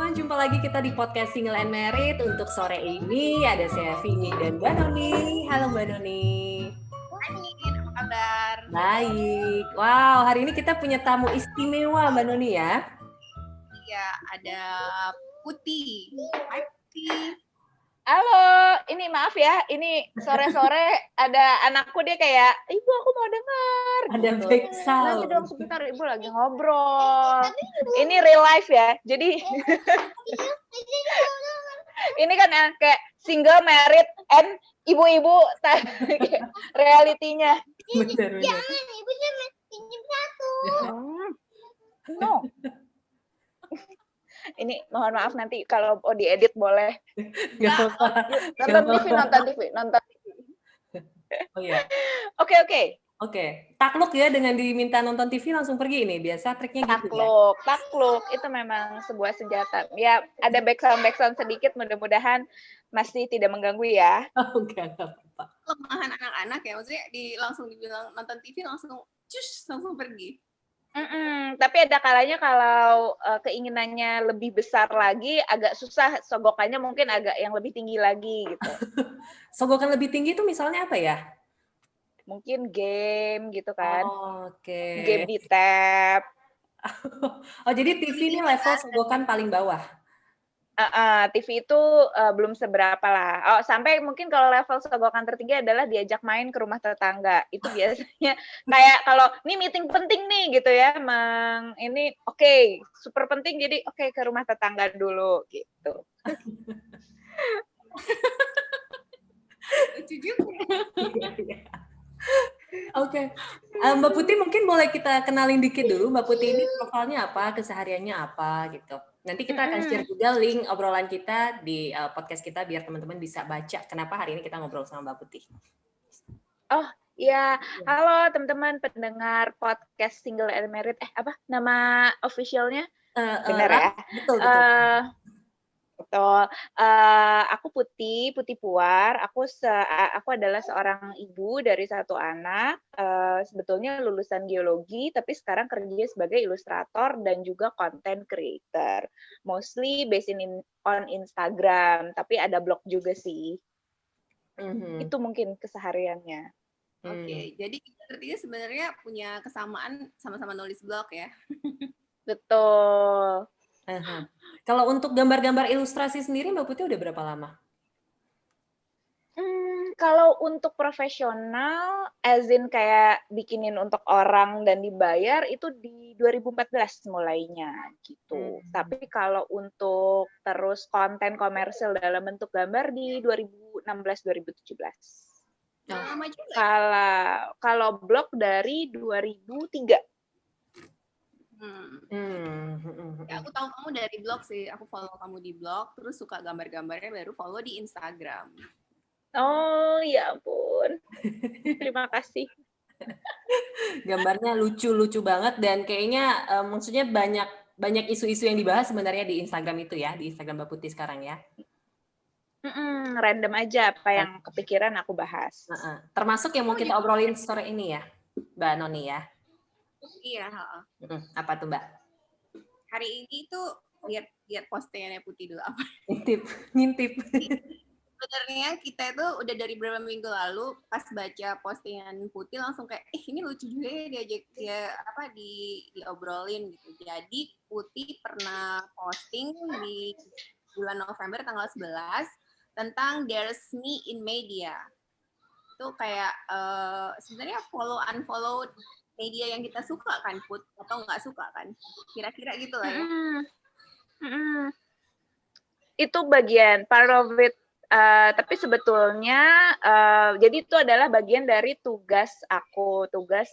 teman-teman, jumpa lagi kita di podcast Single and Married. Untuk sore ini ada saya Vini dan Mbak Noni. Halo Mbak Noni. Apa kabar? Baik. Wow, hari ini kita punya tamu istimewa Mbak Noni ya. Iya, ada Putih. Hai Putih. Halo, ini maaf ya, ini sore-sore ada anakku dia kayak, Ibu aku mau dengar. Ada back sound. Nanti dong sebentar, Ibu lagi ngobrol. Ini real life ya, jadi ini kan kayak single, married, and ibu-ibu realitinya. Benar. Jangan, ibunya pinjam satu. No. Ini mohon maaf nanti kalau diedit boleh. Nggak apa-apa. Nonton TV. Oh iya. Oke. Takluk ya dengan diminta nonton TV langsung pergi ini. Biasa triknya gitu ya. Takluk. Itu memang sebuah senjata. Ya, ada background sedikit, mudah-mudahan masih tidak mengganggu ya. Oh, enggak apa-apa. Kelemahan anak-anak ya, maksudnya langsung dibilang nonton TV langsung pergi. Tapi ada kalanya kalau keinginannya lebih besar lagi, agak susah, sogokannya mungkin agak yang lebih tinggi lagi gitu. Sogokan lebih tinggi itu misalnya apa ya? Mungkin game gitu kan. Oke. Game di tab. Oh, jadi TV ini level sogokan paling bawah? TV itu belum seberapa lah. Oh, sampai mungkin kalau level sogokan tertinggi adalah diajak main ke rumah tetangga. Itu biasanya kayak kalau ini meeting penting nih gitu ya, ini oke, super penting jadi oke, ke rumah tetangga dulu gitu. Lucu juga. Oke. Mbak Putih mungkin boleh kita kenalin dikit dulu. Mbak Putih ini profilnya apa, kesehariannya apa gitu. Nanti kita akan share juga link obrolan kita di podcast kita biar teman-teman bisa baca kenapa hari ini kita ngobrol sama Mbak Putih. Oh, iya. Halo teman-teman pendengar podcast Single and Married. Apa nama officialnya? Benar ya? Betul. Betul. Aku Putih Puar. Aku adalah seorang ibu dari satu anak. Sebetulnya lulusan geologi, tapi sekarang kerja sebagai ilustrator dan juga content creator. Mostly based on Instagram, tapi ada blog juga sih. Itu mungkin kesehariannya. Oke, jadi kita bertiga sebenarnya punya kesamaan sama-sama nulis blog ya. Betul. Kalau untuk gambar-gambar ilustrasi sendiri Mbak Putih udah berapa lama? Kalau untuk profesional, as in kayak bikinin untuk orang dan dibayar, itu di 2014 mulainya gitu. Tapi kalau untuk terus konten komersil dalam bentuk gambar di 2016-2017. Lama juga. Kalau blog dari 2003. Ya, aku tahu kamu dari blog sih. Aku follow kamu di blog, terus suka gambar-gambarnya, baru follow di Instagram. Oh, ya ampun. Terima kasih. Gambarnya lucu-lucu banget dan kayaknya maksudnya banyak isu-isu yang dibahas sebenarnya di Instagram itu ya, di Instagram Mbak Putih sekarang ya. Random aja apa yang kepikiran aku bahas. Termasuk yang mau kita obrolin sore ini ya, Mbak Noni ya. Iya. Apa tuh Mbak? Hari ini tuh lihat postingannya Putih dulu apa? Ngintip. Sebenarnya kita itu udah dari beberapa minggu lalu pas baca postingan Putih langsung kayak ini lucu juga ya diajak diobrolin gitu. Jadi Putih pernah posting di bulan November tanggal 11 tentang There's Me in Media. Itu kayak sebenarnya unfollow media yang kita suka kan, Put, atau nggak suka kan? Kira-kira gitu lah ya. Itu bagian part of it. Tapi sebetulnya, jadi itu adalah bagian dari tugas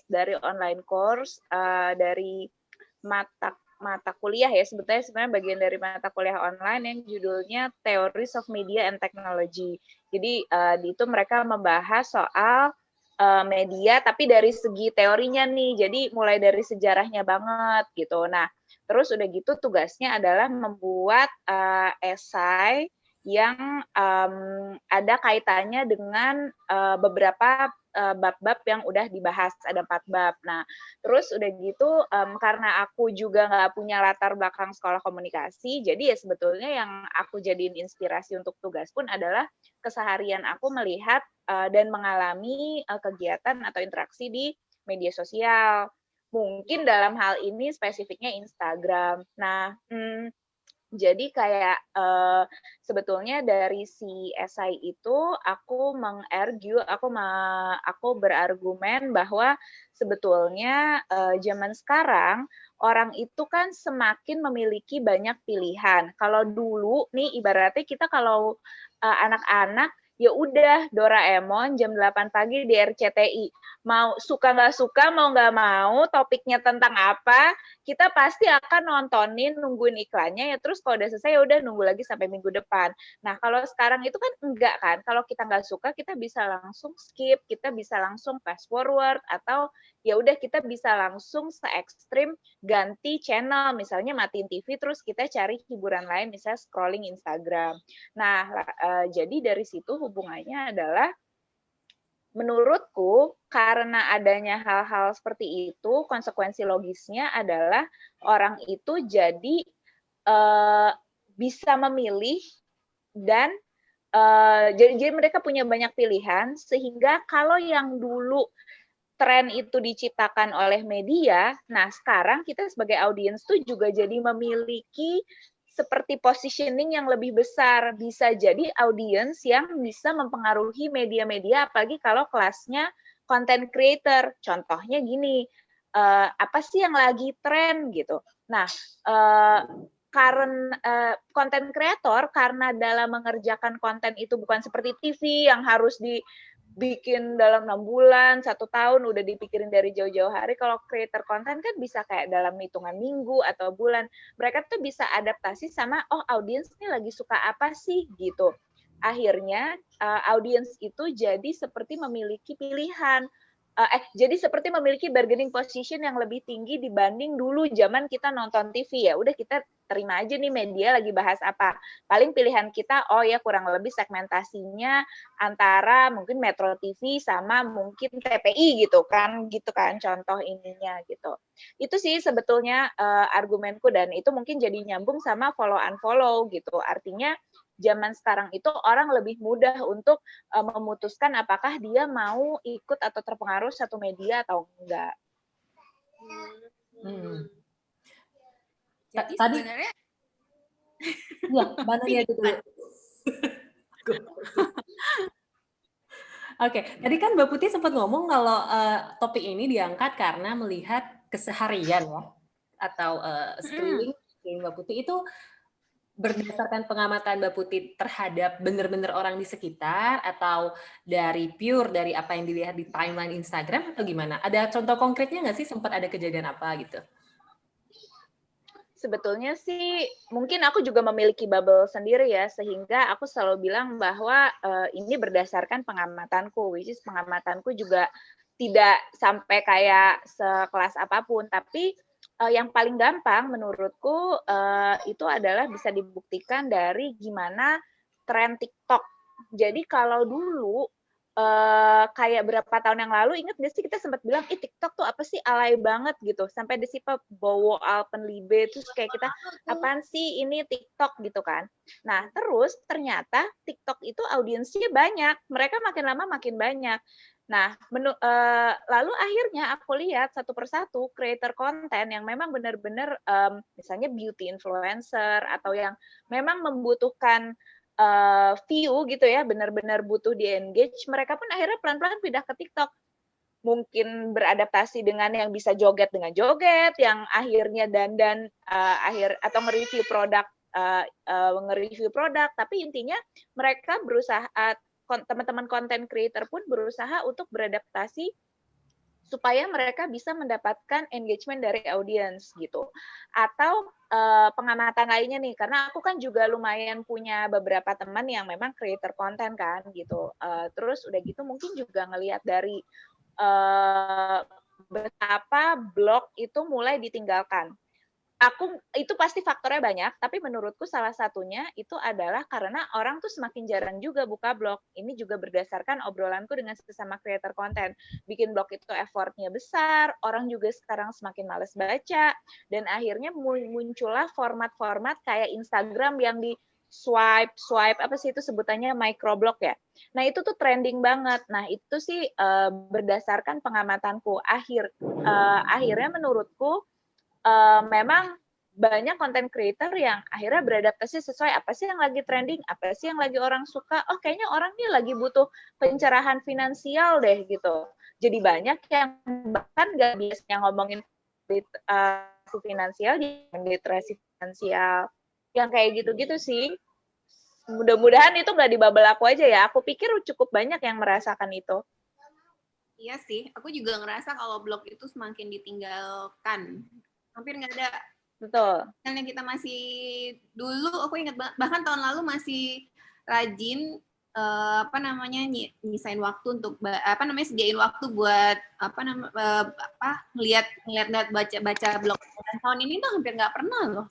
dari online course, dari mata kuliah ya, sebenarnya bagian dari mata kuliah online yang judulnya Theories of Media and Technology. Jadi di itu mereka membahas soal media, tapi dari segi teorinya nih, jadi mulai dari sejarahnya banget gitu. Nah, terus udah gitu tugasnya adalah membuat esai yang ada kaitannya dengan beberapa bab-bab yang udah dibahas, ada 4 bab. Nah, terus udah gitu karena aku juga nggak punya latar belakang sekolah komunikasi, jadi ya sebetulnya yang aku jadiin inspirasi untuk tugas pun adalah keseharian aku melihat dan mengalami kegiatan atau interaksi di media sosial. Mungkin dalam hal ini spesifiknya Instagram. Nah, jadi kayak sebetulnya dari si esai itu aku aku berargumen bahwa sebetulnya zaman sekarang orang itu kan semakin memiliki banyak pilihan. Kalau dulu nih ibaratnya kita kalau anak-anak ya udah Doraemon jam 8 pagi di RCTI. Mau suka nggak suka, mau nggak mau, topiknya tentang apa, kita pasti akan nontonin, nungguin iklannya, ya terus kalau udah selesai ya udah nunggu lagi sampai minggu depan. Nah, kalau sekarang itu kan enggak kan, kalau kita nggak suka kita bisa langsung skip, kita bisa langsung fast forward, atau ya udah kita bisa langsung se-ekstrim ganti channel, misalnya matiin TV terus kita cari hiburan lain, misalnya scrolling Instagram. Nah, jadi dari situ hubungannya adalah menurutku karena adanya hal-hal seperti itu, konsekuensi logisnya adalah orang itu jadi bisa memilih dan jadi mereka punya banyak pilihan sehingga kalau yang dulu tren itu diciptakan oleh media, nah sekarang kita sebagai audiens tuh juga jadi memiliki seperti positioning yang lebih besar. Bisa jadi audiens yang bisa mempengaruhi media-media, apalagi kalau kelasnya content creator. Contohnya gini, apa sih yang lagi tren gitu. Nah, karena content creator, karena dalam mengerjakan konten itu bukan seperti TV yang harus dibikin dalam 6 bulan, 1 tahun, udah dipikirin dari jauh-jauh hari. Kalau creator konten kan bisa kayak dalam hitungan minggu atau bulan. Mereka tuh bisa adaptasi sama, oh audiens ini lagi suka apa sih gitu. Akhirnya audiens itu jadi seperti memiliki pilihan. Jadi seperti memiliki bargaining position yang lebih tinggi dibanding dulu zaman kita nonton TV. Ya udah kita terima aja nih media lagi bahas apa. Paling pilihan kita, oh ya kurang lebih segmentasinya antara mungkin Metro TV sama mungkin TPI gitu kan contoh ininya gitu. Itu sih sebetulnya argumenku, dan itu mungkin jadi nyambung sama follow unfollow gitu. Artinya zaman sekarang itu orang lebih mudah untuk memutuskan apakah dia mau ikut atau terpengaruh satu media atau enggak. Jadi Tadi sebenarnya ya, mana dia dulu. Oke, tadi kan Mbak Putih sempat ngomong kalau topik ini diangkat karena melihat keseharian ya, atau streaming Mbak Putih itu berdasarkan pengamatan Mbak Putih terhadap benar-benar orang di sekitar, atau dari pure dari apa yang dilihat di timeline Instagram, atau gimana? Ada contoh konkretnya nggak sih, sempat ada kejadian apa gitu? Sebetulnya sih mungkin aku juga memiliki bubble sendiri ya, sehingga aku selalu bilang bahwa ini berdasarkan pengamatanku, which is pengamatanku juga tidak sampai kayak sekelas apapun, tapi yang paling gampang menurutku itu adalah bisa dibuktikan dari gimana tren TikTok. Jadi kalau dulu kayak berapa tahun yang lalu, ingat nggak sih kita sempat bilang, TikTok tuh apa sih, alay banget gitu. Sampai Desipa bawa Alpenlibe, terus kayak kita, apaan sih ini TikTok gitu kan. Nah, terus ternyata TikTok itu audiensnya banyak. Mereka makin lama makin banyak. Nah, lalu akhirnya aku lihat satu persatu creator konten yang memang benar-benar misalnya beauty influencer atau yang memang membutuhkan view gitu ya, benar-benar butuh di-engage, mereka pun akhirnya pelan-pelan pindah ke TikTok. Mungkin beradaptasi dengan yang bisa joget dengan joget, yang akhirnya dandan atau nge-review produk, tapi intinya mereka berusaha, teman-teman content creator pun berusaha untuk beradaptasi supaya mereka bisa mendapatkan engagement dari audiens gitu. Atau pengamatan lainnya nih, karena aku kan juga lumayan punya beberapa teman yang memang creator konten kan gitu. Terus udah gitu mungkin juga ngelihat dari betapa blog itu mulai ditinggalkan. itu pasti faktornya banyak, tapi menurutku salah satunya itu adalah karena orang tuh semakin jarang juga buka blog. Ini juga berdasarkan obrolanku dengan sesama creator konten. Bikin blog itu effortnya besar, orang juga sekarang semakin males baca, dan akhirnya muncullah format-format kayak Instagram yang di swipe, apa sih itu sebutannya microblog ya. Nah itu tuh trending banget. Nah itu sih berdasarkan pengamatanku. Akhirnya menurutku memang banyak content creator yang akhirnya beradaptasi sesuai apa sih yang lagi trending, apa sih yang lagi orang suka. Oh, kayaknya orang ini lagi butuh pencerahan finansial deh gitu. Jadi banyak yang bahkan gak biasanya ngomongin finansial, literasi finansial. Yang kayak gitu-gitu sih. Mudah-mudahan itu nggak di bubble aku aja ya. Aku pikir cukup banyak yang merasakan itu. Iya sih, aku juga ngerasa kalau blog itu semakin ditinggalkan. Hampir nggak ada. Betul. Misalnya kita masih dulu, aku ingat bahkan tahun lalu masih rajin nyisain waktu untuk sediain waktu buat ngeliat baca blog. Dan tahun ini tuh hampir nggak pernah loh.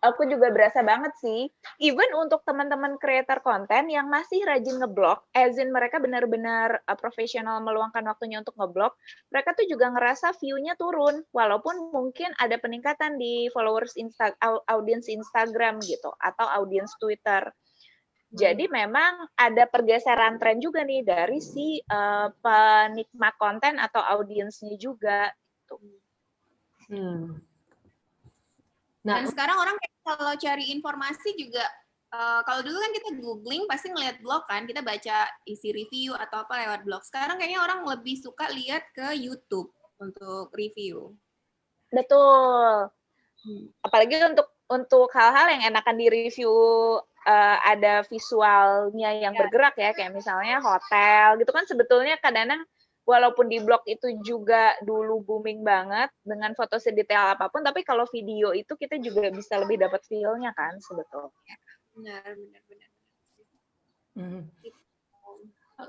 Aku juga berasa banget sih, even untuk teman-teman creator konten yang masih rajin ngeblog, as in mereka benar-benar profesional meluangkan waktunya untuk ngeblog, mereka tuh juga ngerasa view-nya turun, walaupun mungkin ada peningkatan di followers audience Instagram gitu, atau audience Twitter. Jadi memang ada pergeseran tren juga nih dari si penikmat konten atau audiensnya juga. Gitu. Nah, dan sekarang orang kalau cari informasi juga, kalau dulu kan kita googling pasti ngeliat blog kan, kita baca isi review atau apa lewat blog. Sekarang kayaknya orang lebih suka lihat ke YouTube untuk review. Betul. Apalagi untuk hal-hal yang enakan di review, ada visualnya yang bergerak ya, kayak misalnya hotel gitu kan sebetulnya kadang-kadang walaupun di blog itu juga dulu booming banget dengan foto sedetail apapun, tapi kalau video itu kita juga bisa lebih dapat feel-nya kan sebetulnya. Benar.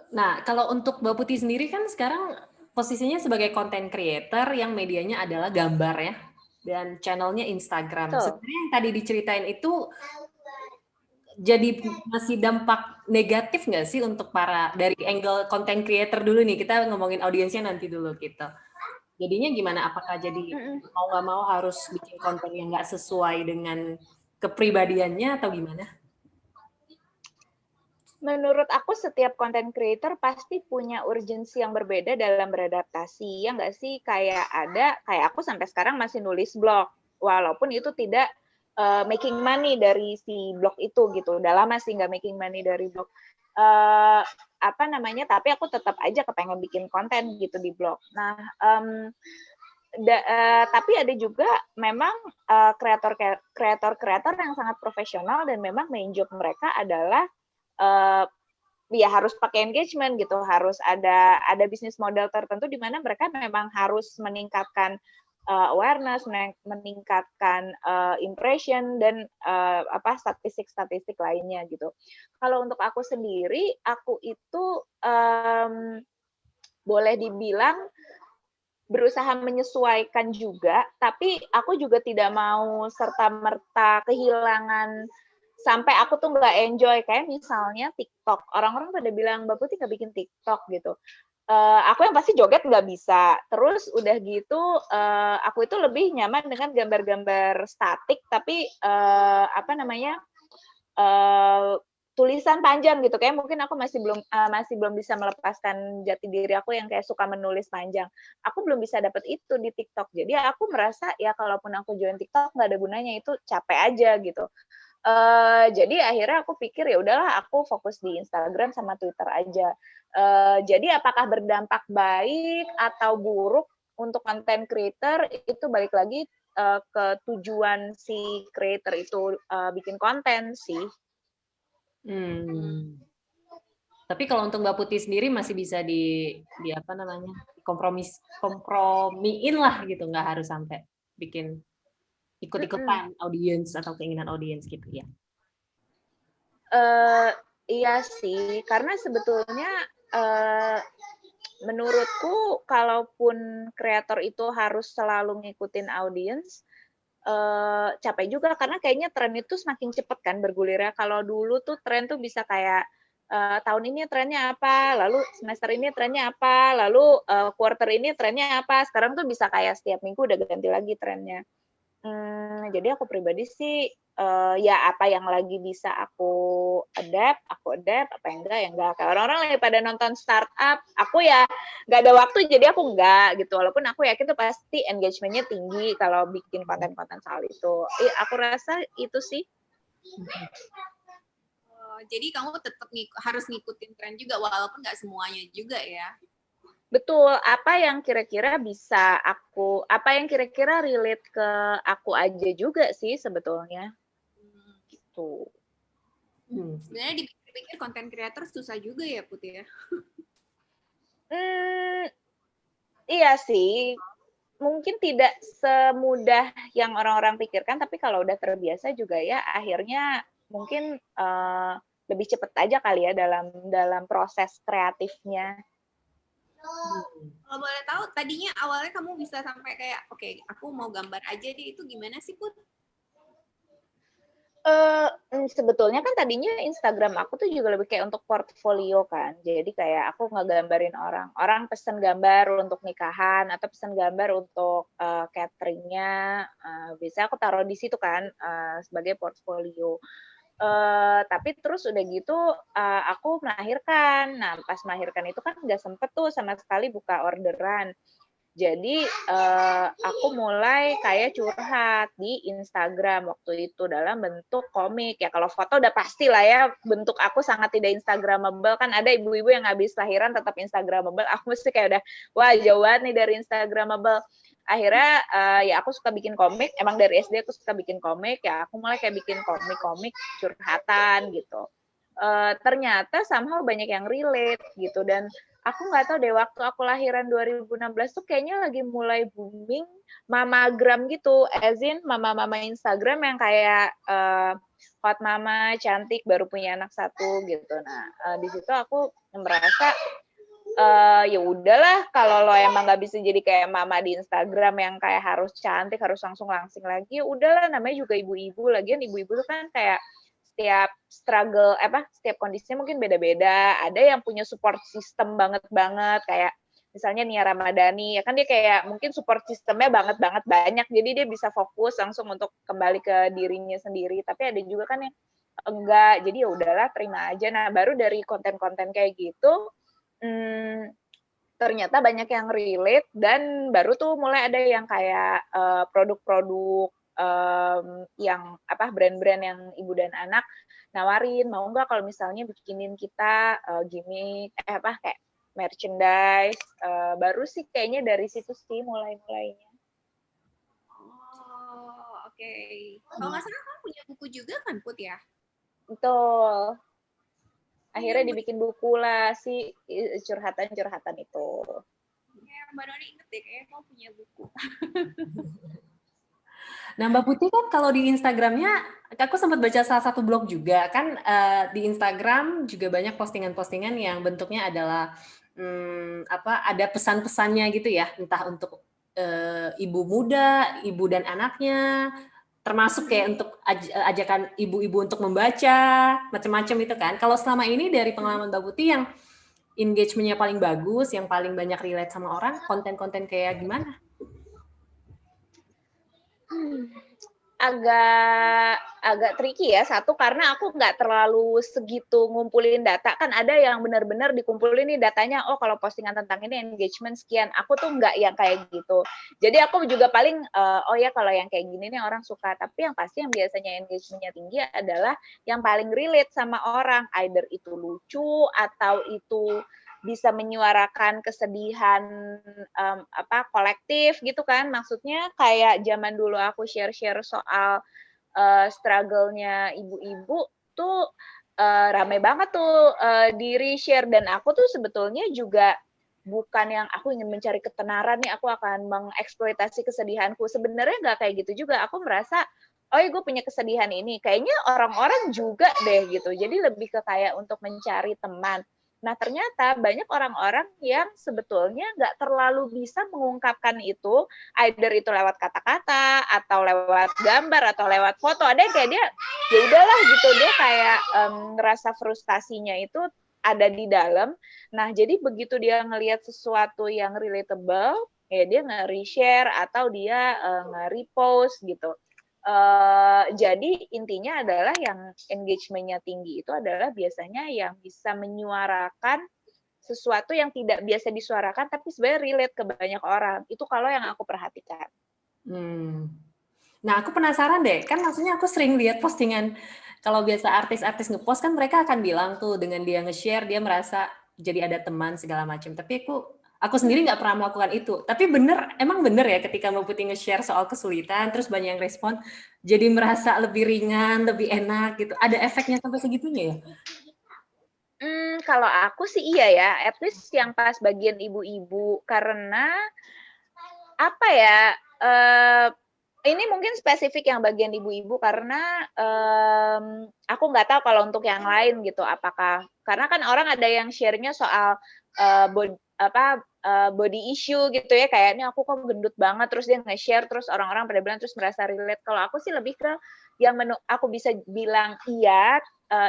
Nah, kalau untuk Mbak Putih sendiri kan sekarang posisinya sebagai content creator yang medianya adalah gambar ya, dan channelnya Instagram. Sebenarnya yang tadi diceritain itu jadi masih dampak negatif nggak sih untuk dari angle content creator dulu nih, kita ngomongin audiensnya nanti dulu gitu. Jadinya gimana? Apakah jadi mau nggak mau harus bikin konten yang nggak sesuai dengan kepribadiannya atau gimana? Menurut aku setiap content creator pasti punya urgensi yang berbeda dalam beradaptasi. Ya nggak sih? Kayak aku sampai sekarang masih nulis blog. Walaupun itu tidak making money dari si blog itu gitu. Udah lama sih nggak making money dari blog. Tapi aku tetap aja kepengen bikin konten gitu di blog. Nah, tapi ada juga memang kreator yang sangat profesional dan memang main job mereka adalah ya harus pakai engagement gitu, harus ada bisnis model tertentu di mana mereka memang harus meningkatkan awareness, meningkatkan impression dan statistik lainnya gitu. Kalau untuk aku sendiri, aku itu boleh dibilang berusaha menyesuaikan juga, tapi aku juga tidak mau serta-merta kehilangan sampai aku tuh nggak enjoy. Kayak misalnya TikTok, orang-orang pada bilang, Mbak Putih nggak bikin TikTok gitu. Aku yang pasti joget nggak bisa. Terus udah gitu, aku itu lebih nyaman dengan gambar-gambar statik, tapi tulisan panjang gitu. Kayak mungkin aku masih belum bisa melepaskan jati diri aku yang kayak suka menulis panjang. Aku belum bisa dapat itu di TikTok. Jadi aku merasa ya kalaupun aku join TikTok nggak ada gunanya, itu capek aja gitu. Jadi akhirnya aku pikir ya udahlah aku fokus di Instagram sama Twitter aja. Jadi apakah berdampak baik atau buruk untuk content creator itu balik lagi ke tujuan si creator itu bikin konten sih. Tapi kalau untuk Mbak Putih sendiri masih bisa kompromiin lah gitu, nggak harus sampai bikin ikut-ikutan audiens atau keinginan audiens gitu ya. Iya sih, karena sebetulnya menurutku kalaupun kreator itu harus selalu ngikutin audiens, capek juga karena kayaknya tren itu semakin cepet kan bergulirnya. Kalau dulu tuh tren tuh bisa kayak, tahun ini trennya apa, lalu semester ini trennya apa, lalu, quarter ini trennya apa, sekarang tuh bisa kayak setiap minggu udah ganti lagi trennya. Jadi aku pribadi sih, ya apa yang lagi bisa aku adapt, apa yang enggak, ya enggak. Kayak orang-orang lagi pada nonton startup, aku ya nggak ada waktu jadi aku enggak gitu. Walaupun aku yakin tuh pasti engagement-nya tinggi kalau bikin konten-konten soal itu. Aku rasa itu sih. Jadi kamu tetap harus ngikutin tren juga walaupun nggak semuanya juga ya. Betul, apa yang kira-kira relate ke aku aja juga sih sebetulnya. Gitu. Sebenarnya dipikir-pikir konten kreator susah juga ya, Putih ya? Iya sih, mungkin tidak semudah yang orang-orang pikirkan, tapi kalau udah terbiasa juga ya akhirnya mungkin lebih cepat aja kali ya dalam proses kreatifnya. Kalau boleh tahu, tadinya awalnya kamu bisa sampai kayak, oke, aku mau gambar aja deh, itu gimana sih, Put? Sebetulnya kan tadinya Instagram aku tuh juga lebih kayak untuk portfolio kan. Jadi kayak aku ngegambarin orang. Orang pesen gambar untuk nikahan atau pesen gambar untuk cateringnya. Biasanya aku taruh di situ kan sebagai portfolio. Tapi terus udah gitu aku melahirkan. Nah pas melahirkan itu kan nggak sempet tuh sama sekali buka orderan. Jadi aku mulai kayak curhat di Instagram waktu itu dalam bentuk komik. Ya kalau foto udah pasti lah ya, bentuk aku sangat tidak Instagramable. Kan ada ibu-ibu yang habis lahiran tetap Instagramable. Aku mesti kayak udah, wah jauh banget nih dari Instagramable. Akhirnya ya aku suka bikin komik. Emang dari SD aku suka bikin komik. Ya aku mulai kayak bikin komik-komik curhatan gitu. Ternyata somehow banyak yang relate gitu. Dan aku nggak tahu deh, waktu aku lahiran 2016 tuh kayaknya lagi mulai booming mamagram gitu, as in mama-mama Instagram yang kayak hot mama, cantik, baru punya anak 1 gitu. Nah, di situ aku merasa ya udahlah kalau lo emang nggak bisa jadi kayak mama di Instagram yang kayak harus cantik, harus langsing lagi, ya udahlah namanya juga ibu-ibu. Lagian ibu-ibu tuh kan kayak setiap struggle setiap kondisinya mungkin beda-beda. Ada yang punya support system banget kayak misalnya Nia Ramadhani ya kan dia kayak mungkin support sistemnya banget banyak jadi dia bisa fokus langsung untuk kembali ke dirinya sendiri. Tapi ada juga kan yang enggak. Jadi ya udahlah terima aja. Nah, baru dari konten-konten kayak gitu ternyata banyak yang relate dan baru tuh mulai ada yang kayak produk-produk yang brand-brand yang ibu dan anak nawarin mau nggak kalau misalnya bikinin kita gimmick kayak merchandise. Baru sih kayaknya dari situ sih mulainya. Oh, oke. Kalau nggak salah kamu punya buku juga kan, Put ya? Betul. Akhirnya dibikin buku lah si curhatan-curhatan itu. Ya, Mbak Noni inget deh kayaknya kamu punya buku. Nah, Mbak Putih kan kalau di Instagramnya, aku sempat baca salah satu blog juga, kan di Instagram juga banyak postingan-postingan yang bentuknya adalah ada pesan-pesannya gitu ya, entah untuk ibu muda, ibu dan anaknya, termasuk kayak untuk ajakan ibu-ibu untuk membaca, macam-macam itu kan. Kalau selama ini dari pengalaman Mbak Putih yang engagement-nya paling bagus, yang paling banyak relate sama orang, konten-konten kayak gimana? Agak tricky ya. Satu karena aku nggak terlalu segitu ngumpulin data. Kan ada yang benar-benar dikumpulin nih datanya, oh kalau postingan tentang ini engagement sekian. Aku tuh nggak yang kayak gitu. Jadi aku juga paling, oh ya kalau yang kayak gini nih orang suka. Tapi yang pasti yang biasanya engagement-nya tinggi adalah yang paling relate sama orang. Either itu lucu atau itu bisa menyuarakan kesedihan kolektif gitu kan. Maksudnya kayak zaman dulu aku share-share soal struggle-nya ibu-ibu tuh rame banget tuh di-reshare. Dan aku tuh sebetulnya juga bukan yang aku ingin mencari ketenaran nih, aku akan mengeksploitasi kesedihanku. Sebenarnya nggak kayak gitu juga. Aku merasa, oh ya gue punya kesedihan ini. Kayaknya orang-orang juga deh gitu. Jadi lebih ke kayak untuk mencari teman. Nah, ternyata banyak orang-orang yang sebetulnya nggak terlalu bisa mengungkapkan itu, either itu lewat kata-kata, atau lewat gambar, atau lewat foto. Ada yang kayak dia, ya udahlah gitu, dia kayak ngerasa frustasinya itu ada di dalam. Nah, jadi begitu dia ngelihat sesuatu yang relatable, ya dia nge-reshare atau dia nge-repost gitu. Jadi intinya adalah yang engagement-nya tinggi itu adalah biasanya yang bisa menyuarakan sesuatu yang tidak biasa disuarakan tapi sebenarnya relate ke banyak orang. Itu kalau yang aku perhatikan. Nah, aku penasaran deh, kan maksudnya aku sering lihat postingan, kalau biasa artis-artis ngepost kan mereka akan bilang tuh dengan dia nge-share, dia merasa jadi ada teman segala macam. Tapi aku sendiri nggak pernah melakukan itu. Tapi emang bener ya ketika Mbak Putih nge-share soal kesulitan, terus banyak yang respon, jadi merasa lebih ringan, lebih enak gitu. Ada efeknya sampai segitunya ya? Kalau aku sih iya ya, at least yang pas bagian ibu-ibu, karena apa ya, ini mungkin spesifik yang bagian ibu-ibu karena aku nggak tahu kalau untuk yang lain gitu, apakah karena kan orang ada yang share-nya soal body issue gitu ya, kayaknya aku kok gendut banget, terus dia nge-share, terus orang-orang pada bilang terus merasa relate. Kalau aku sih lebih ke yang aku bisa bilang iya,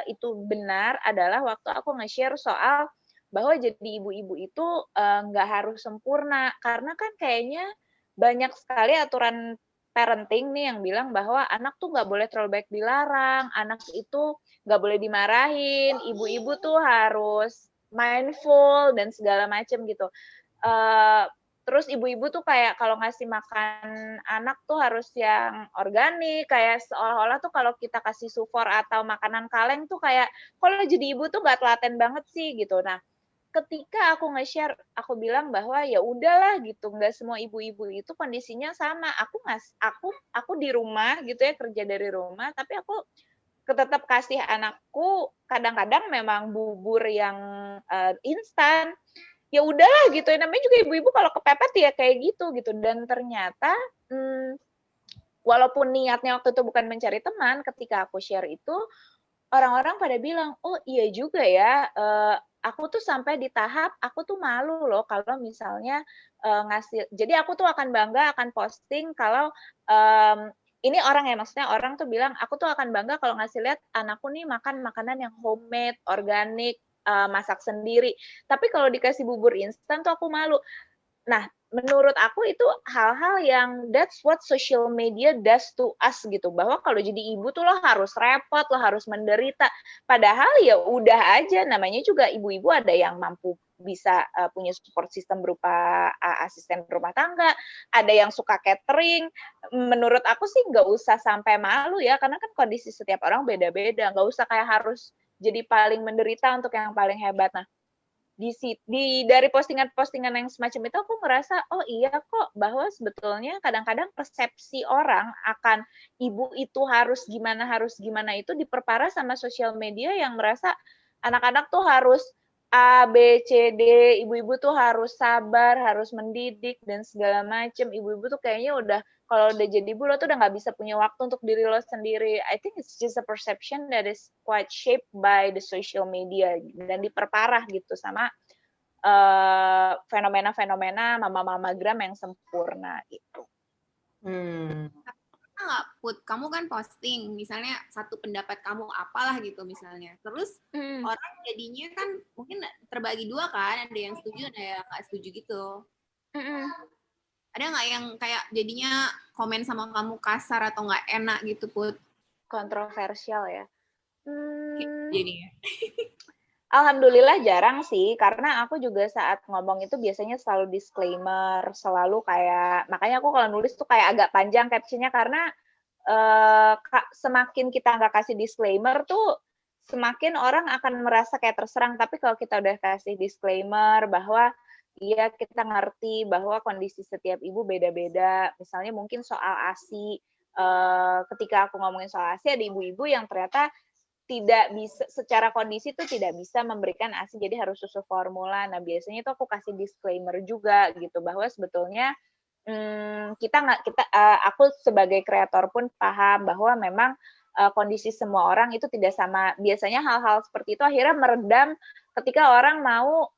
itu benar adalah waktu aku nge-share soal bahwa jadi ibu-ibu itu nggak harus sempurna, karena kan kayaknya banyak sekali aturan parenting nih yang bilang bahwa anak tuh nggak boleh terlalu baik dilarang, anak itu nggak boleh dimarahin, ibu-ibu tuh harus mindful dan segala macam gitu. Terus ibu-ibu tuh kayak kalau ngasih makan anak tuh harus yang organik, kayak seolah-olah tuh kalau kita kasih sufor atau makanan kaleng tuh kayak kalau jadi ibu tuh nggak telaten banget sih gitu. Nah, ketika aku nge-share, aku bilang bahwa ya udahlah gitu, nggak semua ibu-ibu itu kondisinya sama. Aku di rumah gitu ya, kerja dari rumah, tapi aku tetap kasih anakku kadang-kadang memang bubur yang instan. Ya udahlah gitu, namanya juga ibu-ibu kalau kepepet ya kayak gitu. Dan ternyata walaupun niatnya waktu itu bukan mencari teman, ketika aku share itu orang-orang pada bilang, "Oh iya juga ya, aku tuh sampai di tahap aku tuh malu loh kalau misalnya, ngasih." Jadi aku tuh akan bangga akan posting kalau, ini orang ya, maksudnya orang tuh bilang, "Aku tuh akan bangga kalau ngasih lihat anakku nih makan makanan yang homemade, organik, masak sendiri. Tapi kalau dikasih bubur instan tuh aku malu." Nah, menurut aku itu hal-hal yang that's what social media does to us gitu, bahwa kalau jadi ibu tuh lo harus repot, lo harus menderita. Padahal ya udah aja, namanya juga ibu-ibu ada yang mampu bisa punya support system berupa asisten rumah tangga, ada yang suka catering. Menurut aku sih nggak usah sampai malu ya, karena kan kondisi setiap orang beda-beda, nggak usah kayak harus jadi paling menderita untuk yang paling hebat. Nah, dari postingan-postingan yang semacam itu aku ngerasa, oh iya kok, bahwa sebetulnya kadang-kadang persepsi orang akan ibu itu harus gimana itu diperparah sama sosial media yang merasa anak-anak tuh harus A, B, C, D, ibu-ibu tuh harus sabar, harus mendidik, dan segala macam. Ibu-ibu tuh kayaknya udah, kalau udah jadi ibu, lo tuh udah nggak bisa punya waktu untuk diri lo sendiri. I think it's just a perception that is quite shaped by the social media, dan diperparah gitu sama fenomena-fenomena mama-mama gram yang sempurna itu. Nggak Put, kamu kan posting misalnya satu pendapat kamu apalah gitu misalnya, terus orang jadinya kan mungkin terbagi dua kan, ada yang setuju ada yang nggak setuju gitu. Ada nggak yang kayak jadinya komen sama kamu kasar atau nggak enak gitu Put? Kontroversial ya. Jadinya Alhamdulillah jarang sih, karena aku juga saat ngomong itu biasanya selalu disclaimer, selalu kayak, makanya aku kalau nulis tuh kayak agak panjang captionnya, karena semakin kita nggak kasih disclaimer tuh, semakin orang akan merasa kayak terserang. Tapi kalau kita udah kasih disclaimer bahwa iya kita ngerti bahwa kondisi setiap ibu beda-beda, misalnya mungkin soal ASI, ketika aku ngomongin soal ASI, ada ibu-ibu yang ternyata tidak bisa secara kondisi itu tidak bisa memberikan ASI, jadi harus susu formula. Nah, biasanya itu aku kasih disclaimer juga gitu, bahwa sebetulnya aku sebagai kreator pun paham bahwa memang kondisi semua orang itu tidak sama. Biasanya hal-hal seperti itu akhirnya meredam ketika orang mau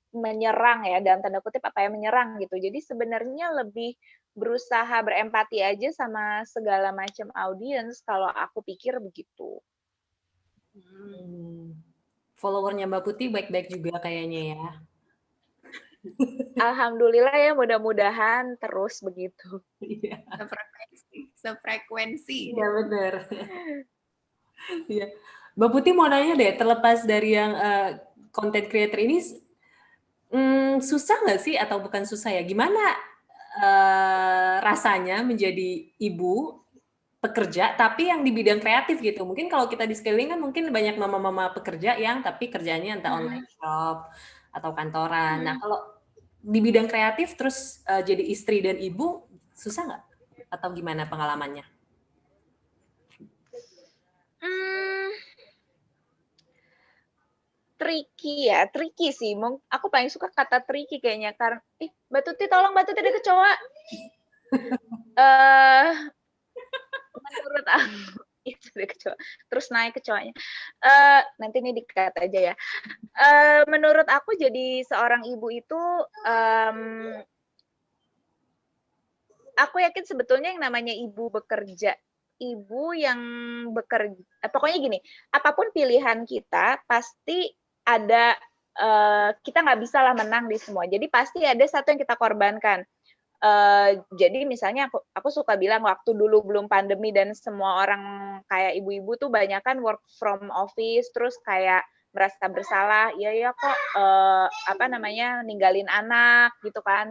menyerang ya, dalam tanda kutip apa ya, menyerang gitu. Jadi sebenarnya lebih berusaha berempati aja sama segala macam audiens kalau aku pikir begitu. Followernya Mbak Putih baik-baik juga kayaknya ya. Alhamdulillah ya, mudah-mudahan terus begitu. Iya, Sefrekuensi. iya benar. Iya. Mbak Putih mau nanya deh, terlepas dari yang content creator ini, susah nggak sih atau bukan susah ya? Gimana rasanya menjadi ibu pekerja tapi yang di bidang kreatif gitu? Mungkin kalau kita di sekeliling kan mungkin banyak mama-mama pekerja yang tapi kerjanya entah online shop atau kantoran. Nah kalau di bidang kreatif terus jadi istri dan ibu susah nggak? Atau gimana pengalamannya? Tricky sih. Aku paling suka kata tricky kayaknya karena Mbak Tuti tolong, Mbak Tuti ada kecoa. Menurut aku itu ada kecoa. Terus naik kecoanya. Nanti ini dikat aja ya. Menurut aku jadi seorang ibu itu aku yakin sebetulnya yang namanya ibu bekerja, ibu yang bekerja, pokoknya gini, apapun pilihan kita pasti ada, kita nggak bisa lah menang di semua. Jadi pasti ada satu yang kita korbankan. Jadi misalnya aku suka bilang waktu dulu belum pandemi dan semua orang kayak ibu-ibu tuh banyakan work from office, terus kayak merasa bersalah, iya kok ninggalin anak gitu kan,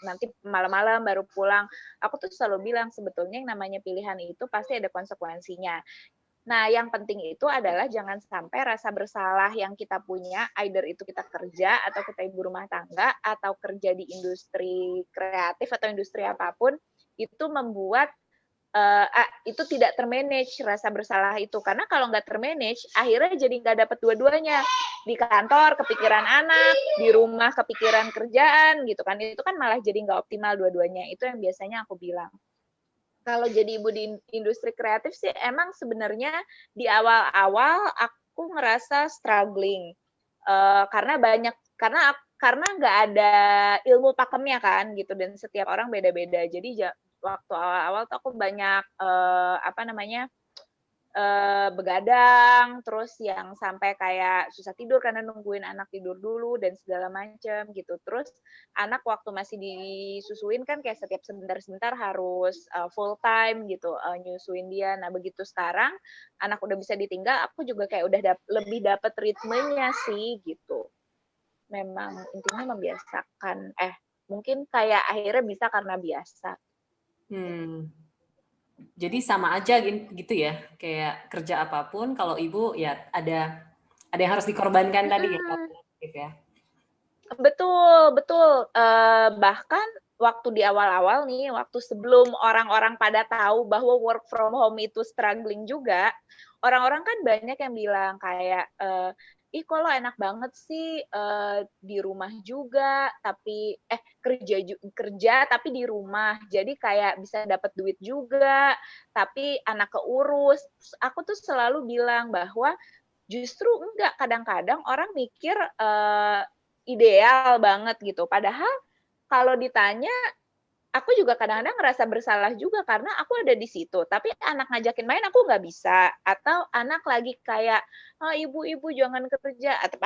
nanti malam-malam baru pulang. Aku tuh selalu bilang sebetulnya yang namanya pilihan itu pasti ada konsekuensinya. Nah, yang penting itu adalah jangan sampai rasa bersalah yang kita punya, either itu kita kerja atau kita ibu rumah tangga atau kerja di industri kreatif atau industri apapun, itu membuat itu tidak termanage rasa bersalah itu. Karena kalau nggak termanage, akhirnya jadi nggak dapat dua-duanya. Di kantor kepikiran anak, di rumah kepikiran kerjaan gitu kan. Itu kan malah jadi nggak optimal dua-duanya. Itu yang biasanya aku bilang. Kalau jadi ibu di industri kreatif sih emang sebenarnya di awal-awal aku ngerasa struggling karena nggak ada ilmu pakemnya kan gitu dan setiap orang beda-beda. Jadi waktu awal-awal tuh aku banyak begadang, terus yang sampai kayak susah tidur karena nungguin anak tidur dulu dan segala macam gitu. Terus anak waktu masih disusuin kan kayak setiap sebentar-sebentar harus full time gitu nyusuin dia. Nah begitu sekarang anak udah bisa ditinggal, aku juga kayak udah lebih dapet ritmenya sih gitu. Memang intinya membiasakan. Mungkin kayak akhirnya bisa karena biasa. Jadi sama aja gitu ya, kayak kerja apapun kalau ibu ya ada yang harus dikorbankan tadi ya. Betul. Bahkan waktu di awal-awal nih, waktu sebelum orang-orang pada tahu bahwa work from home itu struggling juga, orang-orang kan banyak yang bilang kayak, ih kok lo enak banget sih di rumah juga, tapi kerja tapi di rumah, jadi kayak bisa dapat duit juga, tapi anak keurus. Aku tuh selalu bilang bahwa justru enggak, kadang-kadang orang mikir ideal banget gitu. Padahal kalau ditanya, aku juga kadang-kadang ngerasa bersalah juga karena aku ada di situ. Tapi anak ngajakin main aku nggak bisa. Atau anak lagi kayak, ibu-ibu jangan kerja. Atau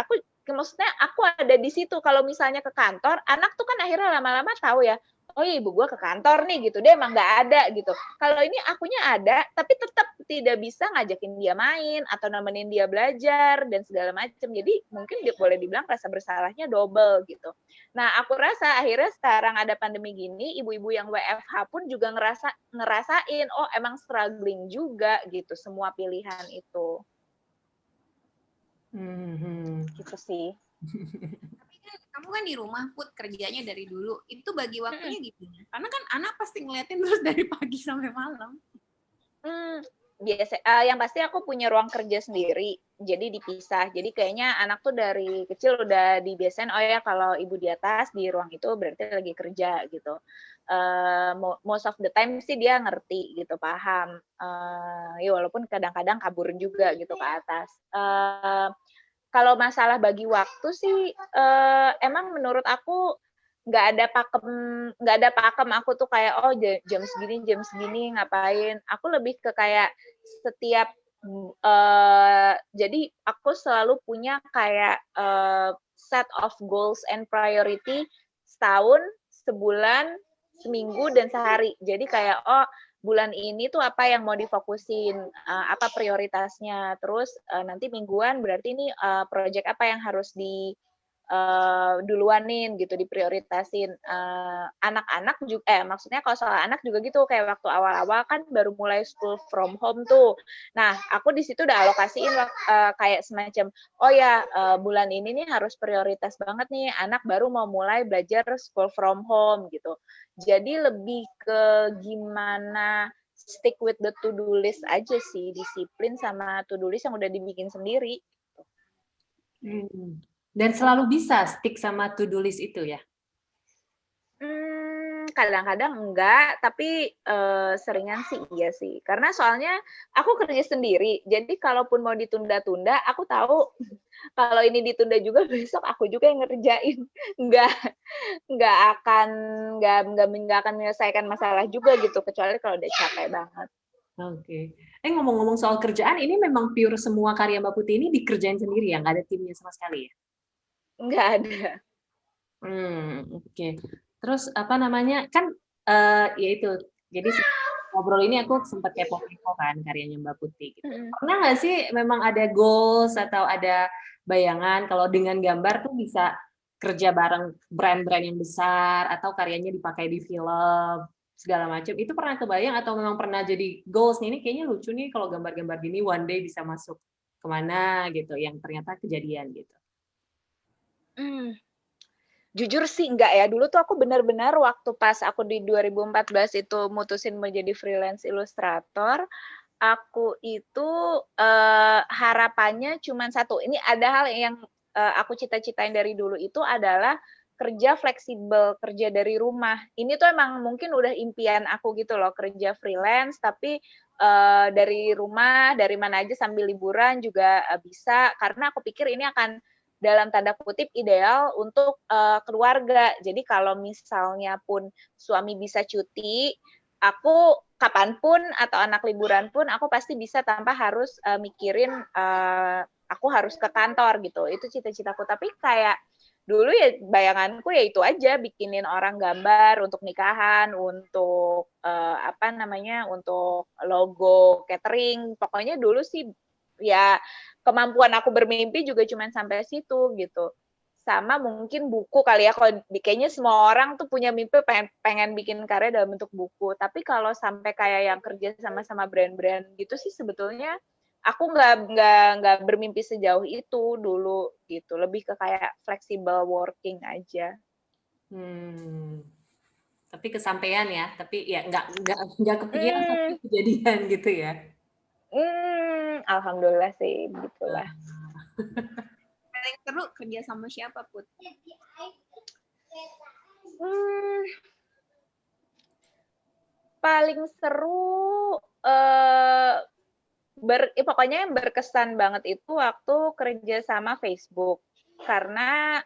maksudnya aku ada di situ. Kalau misalnya ke kantor, anak tuh kan akhirnya lama-lama tahu ya, oh iya ibu gue ke kantor nih gitu, dia emang nggak ada gitu. Kalau ini akunya ada, tapi tetap tidak bisa ngajakin dia main atau nemenin dia belajar dan segala macam. Jadi mungkin boleh dibilang rasa bersalahnya double gitu. Nah aku rasa akhirnya sekarang ada pandemi gini, ibu-ibu yang WFH pun juga ngerasain, oh emang struggling juga gitu semua pilihan itu. Gitu sih. Kamu kan di rumah Put kerjanya dari dulu, itu bagi waktunya gimana? Karena kan anak pasti ngeliatin terus dari pagi sampai malam. Biasa, yang pasti aku punya ruang kerja sendiri, jadi dipisah. Jadi kayaknya anak tuh dari kecil udah dibiasain, oh ya kalau ibu di atas di ruang itu berarti lagi kerja gitu. Most of the time sih dia ngerti gitu, paham. Ya walaupun kadang-kadang kabur juga gitu ke atas. kalau masalah bagi waktu sih, emang menurut aku nggak ada pakem aku tuh kayak, oh jam segini ngapain. Aku lebih ke kayak setiap jadi aku selalu punya kayak set of goals and priority setahun, sebulan, seminggu, dan sehari. Jadi kayak, oh bulan ini tuh apa yang mau difokusin, apa prioritasnya. Terus nanti mingguan berarti ini project apa yang harus duluanin gitu, diprioritasin. Anak-anak juga, maksudnya kalau soal anak juga gitu, kayak waktu awal-awal kan baru mulai school from home tuh. Nah, aku di situ udah alokasiin kayak semacam, oh ya bulan ini nih harus prioritas banget nih, anak baru mau mulai belajar school from home gitu. Jadi lebih ke gimana stick with the to-do list aja sih, disiplin sama to-do list yang udah dibikin sendiri. Dan selalu bisa stick sama to-do list itu ya? Kadang-kadang enggak, tapi seringan sih iya sih. Karena soalnya aku kerja sendiri, jadi kalaupun mau ditunda-tunda, aku tahu kalau ini ditunda juga besok aku juga yang ngerjain. Nggak akan menyelesaikan masalah juga gitu, kecuali kalau udah capek banget. Oke. Ngomong-ngomong soal kerjaan, ini memang pure semua karya Mbak Putih ini dikerjain sendiri ya? Nggak ada timnya sama sekali ya? Nggak ada. Oke. Terus apa namanya, kan ya itu, jadi ngobrol ini aku sempat kepo-kepo kan karyanya Mbak Putih. Gitu. Pernah nggak sih memang ada goals atau ada bayangan kalau dengan gambar tuh bisa kerja bareng brand-brand yang besar atau karyanya dipakai di film segala macam, itu pernah kebayang atau memang pernah jadi goals nih, ini kayaknya lucu nih kalau gambar-gambar gini one day bisa masuk kemana gitu, yang ternyata kejadian gitu? Jujur sih enggak ya, dulu tuh aku benar-benar waktu pas aku di 2014 itu mutusin menjadi freelance ilustrator, aku itu harapannya cuma satu, ini ada hal yang aku cita-citain dari dulu itu adalah kerja fleksibel, kerja dari rumah. Ini tuh emang mungkin udah impian aku gitu loh, kerja freelance tapi dari rumah, dari mana aja sambil liburan juga bisa, karena aku pikir ini akan dalam tanda kutip ideal untuk keluarga. Jadi kalau misalnya pun suami bisa cuti, aku kapanpun atau anak liburan pun aku pasti bisa tanpa harus mikirin aku harus ke kantor gitu. Itu cita-citaku. Tapi kayak dulu ya bayanganku ya itu aja, bikinin orang gambar untuk nikahan, untuk untuk logo catering. Pokoknya dulu sih ya kemampuan aku bermimpi juga cuma sampai situ gitu. Sama mungkin buku kali ya, kalau kayaknya semua orang tuh punya mimpi pengen bikin karya dalam bentuk buku. Tapi kalau sampai kayak yang kerja sama brand-brand gitu sih sebetulnya aku nggak bermimpi sejauh itu dulu gitu. Lebih ke kayak flexible working aja. Tapi kesampaian ya, tapi ya nggak kepikiran tapi kejadian gitu ya. Alhamdulillah sih, begitulah. Paling seru kerja sama siapa, Put? Paling seru, pokoknya yang berkesan banget itu waktu kerja sama Facebook. Karena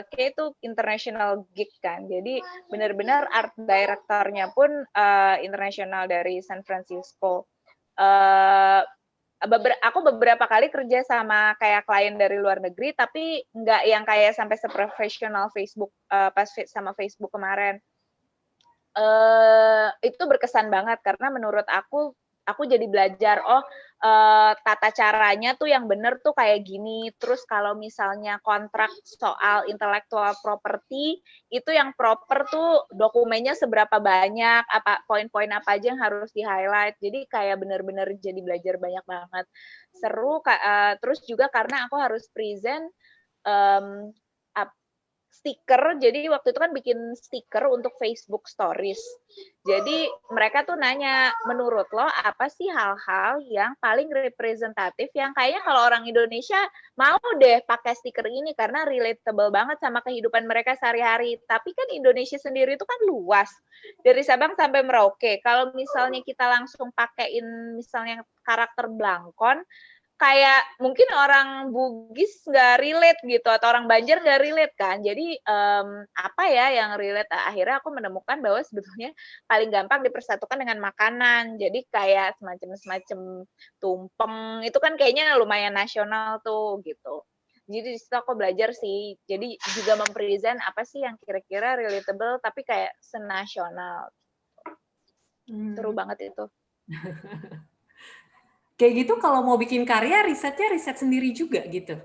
kayak itu international gig kan, jadi benar-benar art directornya pun internasional dari San Francisco. Aku beberapa kali kerja sama kayak klien dari luar negeri, tapi nggak yang kayak sampai seprofesional Facebook pas sama Facebook kemarin. Itu berkesan banget karena menurut aku jadi belajar, tata caranya tuh yang bener tuh kayak gini. Terus kalau misalnya kontrak soal intellectual property, itu yang proper tuh dokumennya seberapa banyak, poin-poin apa aja yang harus di-highlight. Jadi kayak bener-bener jadi belajar banyak banget. Seru, terus juga karena aku harus present stiker, jadi waktu itu kan bikin stiker untuk Facebook Stories. Jadi mereka tuh nanya, menurut lo apa sih hal-hal yang paling representatif yang kayaknya kalau orang Indonesia mau deh pakai stiker ini karena relatable banget sama kehidupan mereka sehari-hari. Tapi kan Indonesia sendiri itu kan luas, dari Sabang sampai Merauke. Kalau misalnya kita langsung pakein misalnya karakter Blangkon, kayak mungkin orang Bugis nggak relate gitu atau orang Banjar nggak relate kan. Jadi apa ya yang relate? Akhirnya aku menemukan bahwa sebetulnya paling gampang dipersatukan dengan makanan. Jadi kayak semacam tumpeng itu kan kayaknya lumayan nasional tuh gitu. Jadi di situ aku belajar sih. Jadi juga mempresent apa sih yang kira-kira relatable tapi kayak senasional. Seru banget itu. Kayak gitu kalau mau bikin karya risetnya riset sendiri juga gitu.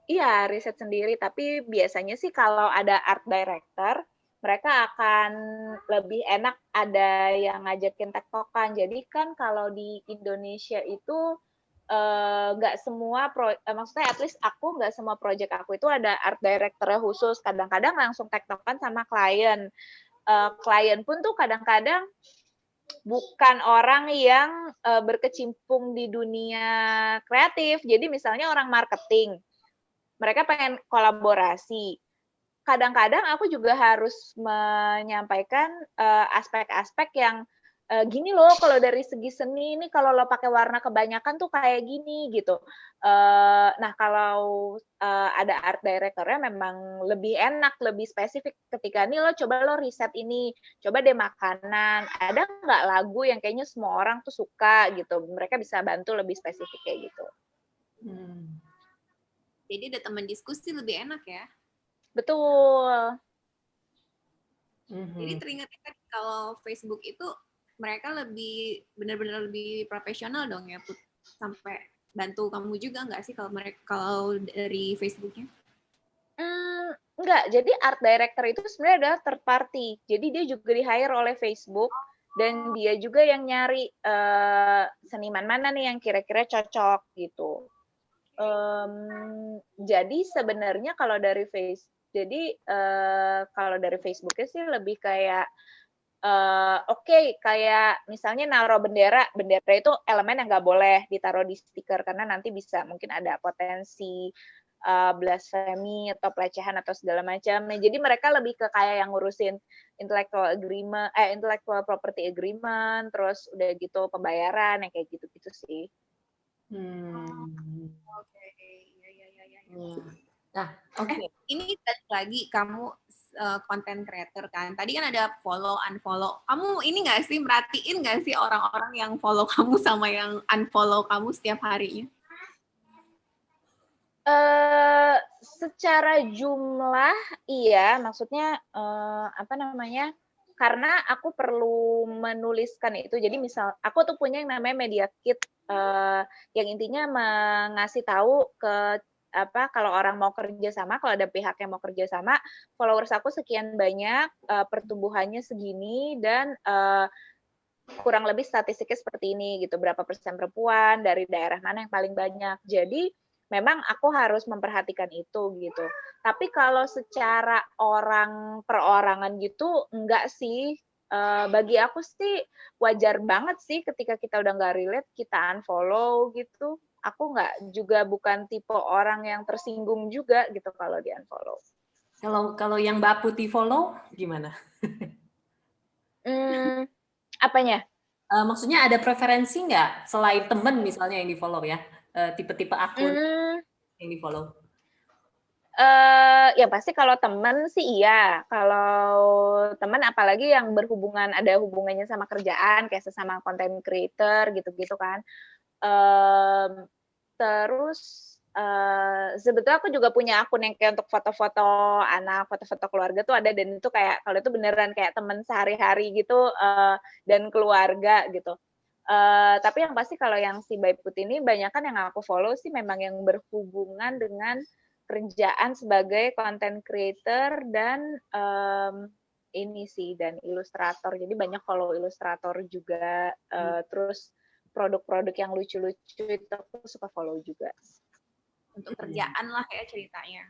Iya, riset sendiri. Tapi biasanya sih kalau ada art director, mereka akan lebih enak ada yang ngajakin tektokan. Jadi kan kalau di Indonesia itu nggak semua, maksudnya at least aku nggak semua project aku itu ada art directornya khusus. Kadang-kadang langsung tektokan sama klien. Klien pun tuh kadang-kadang bukan orang yang berkecimpung di dunia kreatif. Jadi misalnya orang marketing, mereka pengen kolaborasi. Kadang-kadang aku juga harus menyampaikan aspek-aspek yang gini loh kalau dari segi seni ini kalau lo pakai warna kebanyakan tuh kayak gini gitu. Nah kalau ada art directornya memang lebih enak, lebih spesifik ketika nih lo coba lo riset ini, coba deh makanan, ada nggak lagu yang kayaknya semua orang tuh suka gitu. Mereka bisa bantu lebih spesifik kayak gitu. Jadi ada teman diskusi lebih enak ya. Betul. Jadi teringat kalau Facebook itu mereka lebih benar-benar lebih profesional dong ya, Put. Sampai bantu kamu juga nggak sih kalau dari Facebooknya? Enggak, jadi art director itu sebenarnya adalah third party. Jadi dia juga di-hire oleh Facebook dan dia juga yang nyari seniman mana nih yang kira-kira cocok gitu. Jadi sebenarnya kalau dari kalau dari Facebooknya sih lebih kayak oke, kayak misalnya naruh bendera itu elemen yang nggak boleh ditaruh di stiker karena nanti bisa mungkin ada potensi blasphemy atau pelecehan atau segala macam. Nah, jadi mereka lebih ke kayak yang ngurusin intellectual property agreement, terus udah gitu pembayaran yang kayak gitu-gitu sih. Oke, ya. Nah, oke. Ini lagi kamu content creator kan. Tadi kan ada follow unfollow. Kamu ini nggak sih merhatiin nggak sih orang-orang yang follow kamu sama yang unfollow kamu setiap harinya? Secara jumlah iya, maksudnya karena aku perlu menuliskan itu. Jadi misal aku tuh punya yang namanya media kit yang intinya mengasih tahu ke kalau orang mau kerja sama, kalau ada pihak yang mau kerja sama, followers aku sekian banyak, pertumbuhannya segini dan kurang lebih statistiknya seperti ini gitu, berapa persen perempuan dari daerah mana yang paling banyak. Jadi memang aku harus memperhatikan itu gitu. Tapi kalau secara orang perorangan gitu enggak sih. Bagi aku sih wajar banget sih ketika kita udah nggak relate kita unfollow gitu. Aku bukan tipe orang yang tersinggung juga gitu kalau di unfollow. Kalau yang Mbak Putih follow gimana? Apanya? Maksudnya ada preferensi nggak selain temen misalnya yang di follow ya? Tipe-tipe akun yang di follow? Ya pasti kalau teman sih iya. Kalau teman apalagi yang ada hubungannya sama kerjaan kayak sesama content creator gitu-gitu kan. Terus sebetulnya aku juga punya akun yang kayak untuk foto-foto anak, foto-foto keluarga tuh ada dan itu kayak kalau itu beneran kayak teman sehari-hari gitu dan keluarga gitu. Tapi yang pasti kalau yang si Baik Putih ini banyak kan yang aku follow sih memang yang berhubungan dengan kerjaan sebagai content creator dan dan ilustrator. Jadi banyak follow ilustrator juga. Terus produk-produk yang lucu-lucu itu aku suka follow juga. Untuk kerjaan lah kayak ceritanya.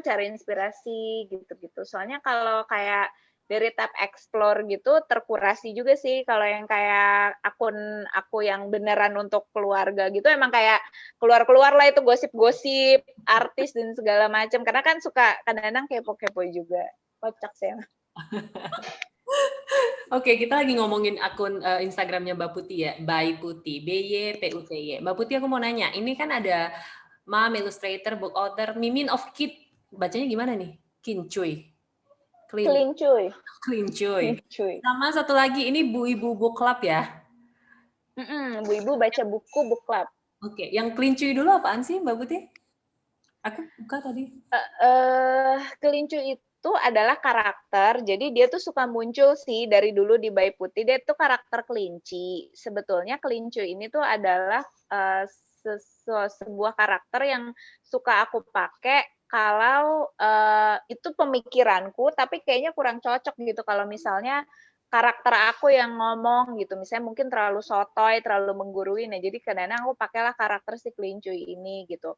Cari inspirasi gitu-gitu. Soalnya kalau kayak dari tab explore gitu terkurasi juga sih. Kalau yang kayak akun aku yang beneran untuk keluarga gitu emang kayak keluar-keluar lah itu gosip-gosip artis dan segala macam. Karena kan suka kadang-kadang kepo-kepo juga. Kocak sih. Oke, kita lagi ngomongin akun Instagramnya Mbak Putih ya, By Putih, BYPUTY. Mbak Putih, aku mau nanya, ini kan ada mom, illustrator, book author, Mimin of Kid, bacanya gimana nih? Kincuy, Clean cuy. Clean Cuy. Sama satu lagi, ini Bu Ibu Book Club ya? Bu Ibu baca buku book club. Oke, yang Clean dulu apaan sih Mbak Putih? Aku buka tadi. Kelincu itu adalah karakter, jadi dia tuh suka muncul sih dari dulu di Bayi Putih, dia tuh karakter kelinci. Sebetulnya kelincu ini tuh adalah sebuah karakter yang suka aku pakai kalau itu pemikiranku, tapi kayaknya kurang cocok gitu kalau misalnya karakter aku yang ngomong gitu, misalnya mungkin terlalu sotoy, terlalu menggurui, nah jadi kadang-kadang aku pakailah karakter si kelincu ini gitu.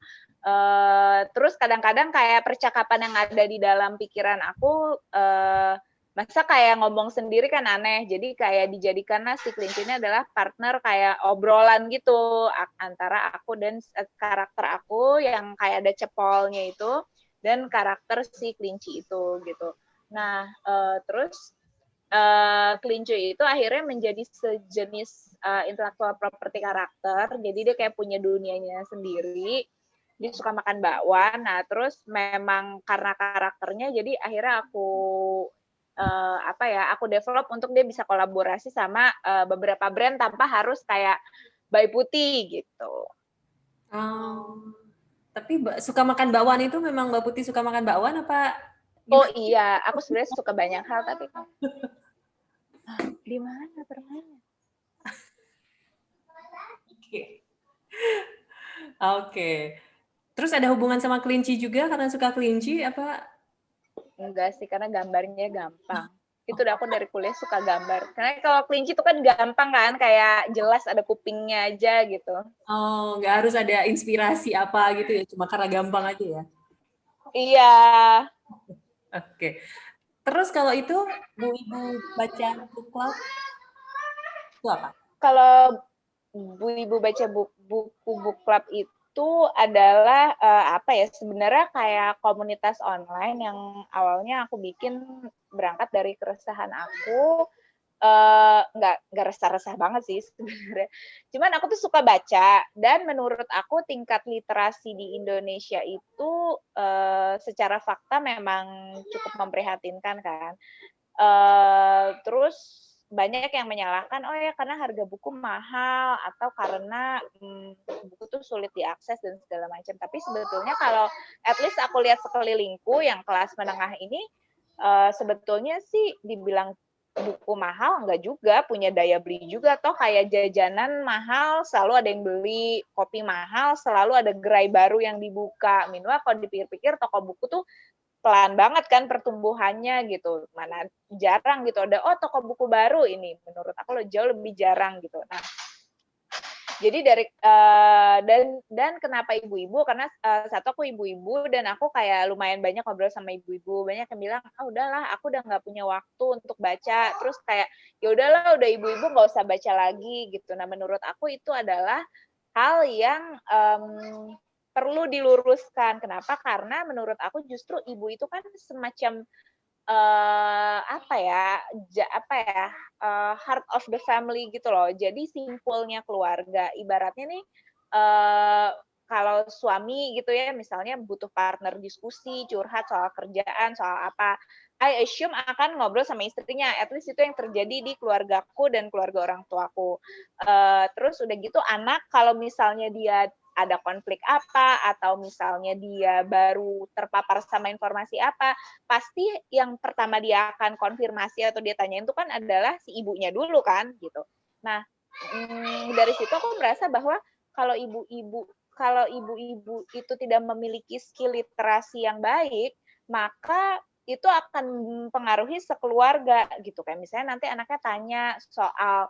Terus kadang-kadang kayak percakapan yang ada di dalam pikiran aku, masa kayak ngomong sendiri kan aneh, jadi kayak dijadikanlah si kelinci ini adalah partner kayak obrolan gitu, antara aku dan karakter aku yang kayak ada cepolnya itu, dan karakter si kelinci itu gitu. Nah, terus kelinci itu akhirnya menjadi sejenis intellectual property karakter, jadi dia kayak punya dunianya sendiri, dia suka makan bakwan, nah terus memang karena karakternya, jadi akhirnya aku develop untuk dia bisa kolaborasi sama beberapa brand tanpa harus kayak Bayi Putih gitu. Tapi suka makan bakwan itu memang Mbak Putih suka makan bakwan apa? Oh iya, aku sebenarnya suka banyak hal, tapi di mana permainnya? Oke. Terus ada hubungan sama kelinci juga karena suka kelinci apa? Enggak sih, karena gambarnya gampang. Itu udah aku dari kuliah suka gambar. Karena kalau kelinci itu kan gampang kan, kayak jelas ada kupingnya aja gitu. Oh, nggak harus ada inspirasi apa gitu ya, cuma karena gampang aja ya? Iya. Oke. Terus kalau itu Bu Ibu baca book club itu apa? Kalau Bu Ibu baca buku book club itu adalah sebenarnya kayak komunitas online yang awalnya aku bikin berangkat dari keresahan aku. Nggak resah-resah banget sih sebenarnya. Cuman aku tuh suka baca, dan menurut aku tingkat literasi di Indonesia itu secara fakta memang cukup memprihatinkan kan. Terus banyak yang menyalahkan, oh ya karena harga buku mahal atau karena buku tuh sulit diakses dan segala macam. Tapi sebetulnya kalau at least aku lihat sekelilingku yang kelas menengah ini, sebetulnya sih dibilang buku mahal enggak juga, punya daya beli juga, toh kayak jajanan mahal selalu ada yang beli, kopi mahal selalu ada gerai baru yang dibuka. Minimal kalau dipikir-pikir toko buku tuh pelan banget kan pertumbuhannya gitu, mana jarang gitu ada toko buku baru ini, menurut aku jauh lebih jarang gitu. Nah, jadi dari dan kenapa ibu-ibu, karena satu aku ibu-ibu dan aku kayak lumayan banyak ngobrol sama ibu-ibu, banyak yang bilang udahlah aku udah nggak punya waktu untuk baca, terus kayak ya udahlah udah ibu-ibu nggak usah baca lagi gitu. Nah menurut aku itu adalah hal yang perlu diluruskan. Kenapa? Karena menurut aku justru ibu itu kan semacam heart of the family gitu loh. Jadi simpulnya keluarga. Ibaratnya nih kalau suami gitu ya, misalnya butuh partner diskusi, curhat soal kerjaan, soal apa, I assume akan ngobrol sama istrinya. At least itu yang terjadi di keluargaku dan keluarga orang tuaku. Terus udah gitu anak kalau misalnya dia ada konflik apa, atau misalnya dia baru terpapar sama informasi apa, pasti yang pertama dia akan konfirmasi atau dia tanyain itu kan adalah si ibunya dulu kan, gitu. Nah, dari situ aku merasa bahwa kalau ibu-ibu itu tidak memiliki skill literasi yang baik, maka itu akan mempengaruhi sekeluarga gitu. Kayak misalnya nanti anaknya tanya soal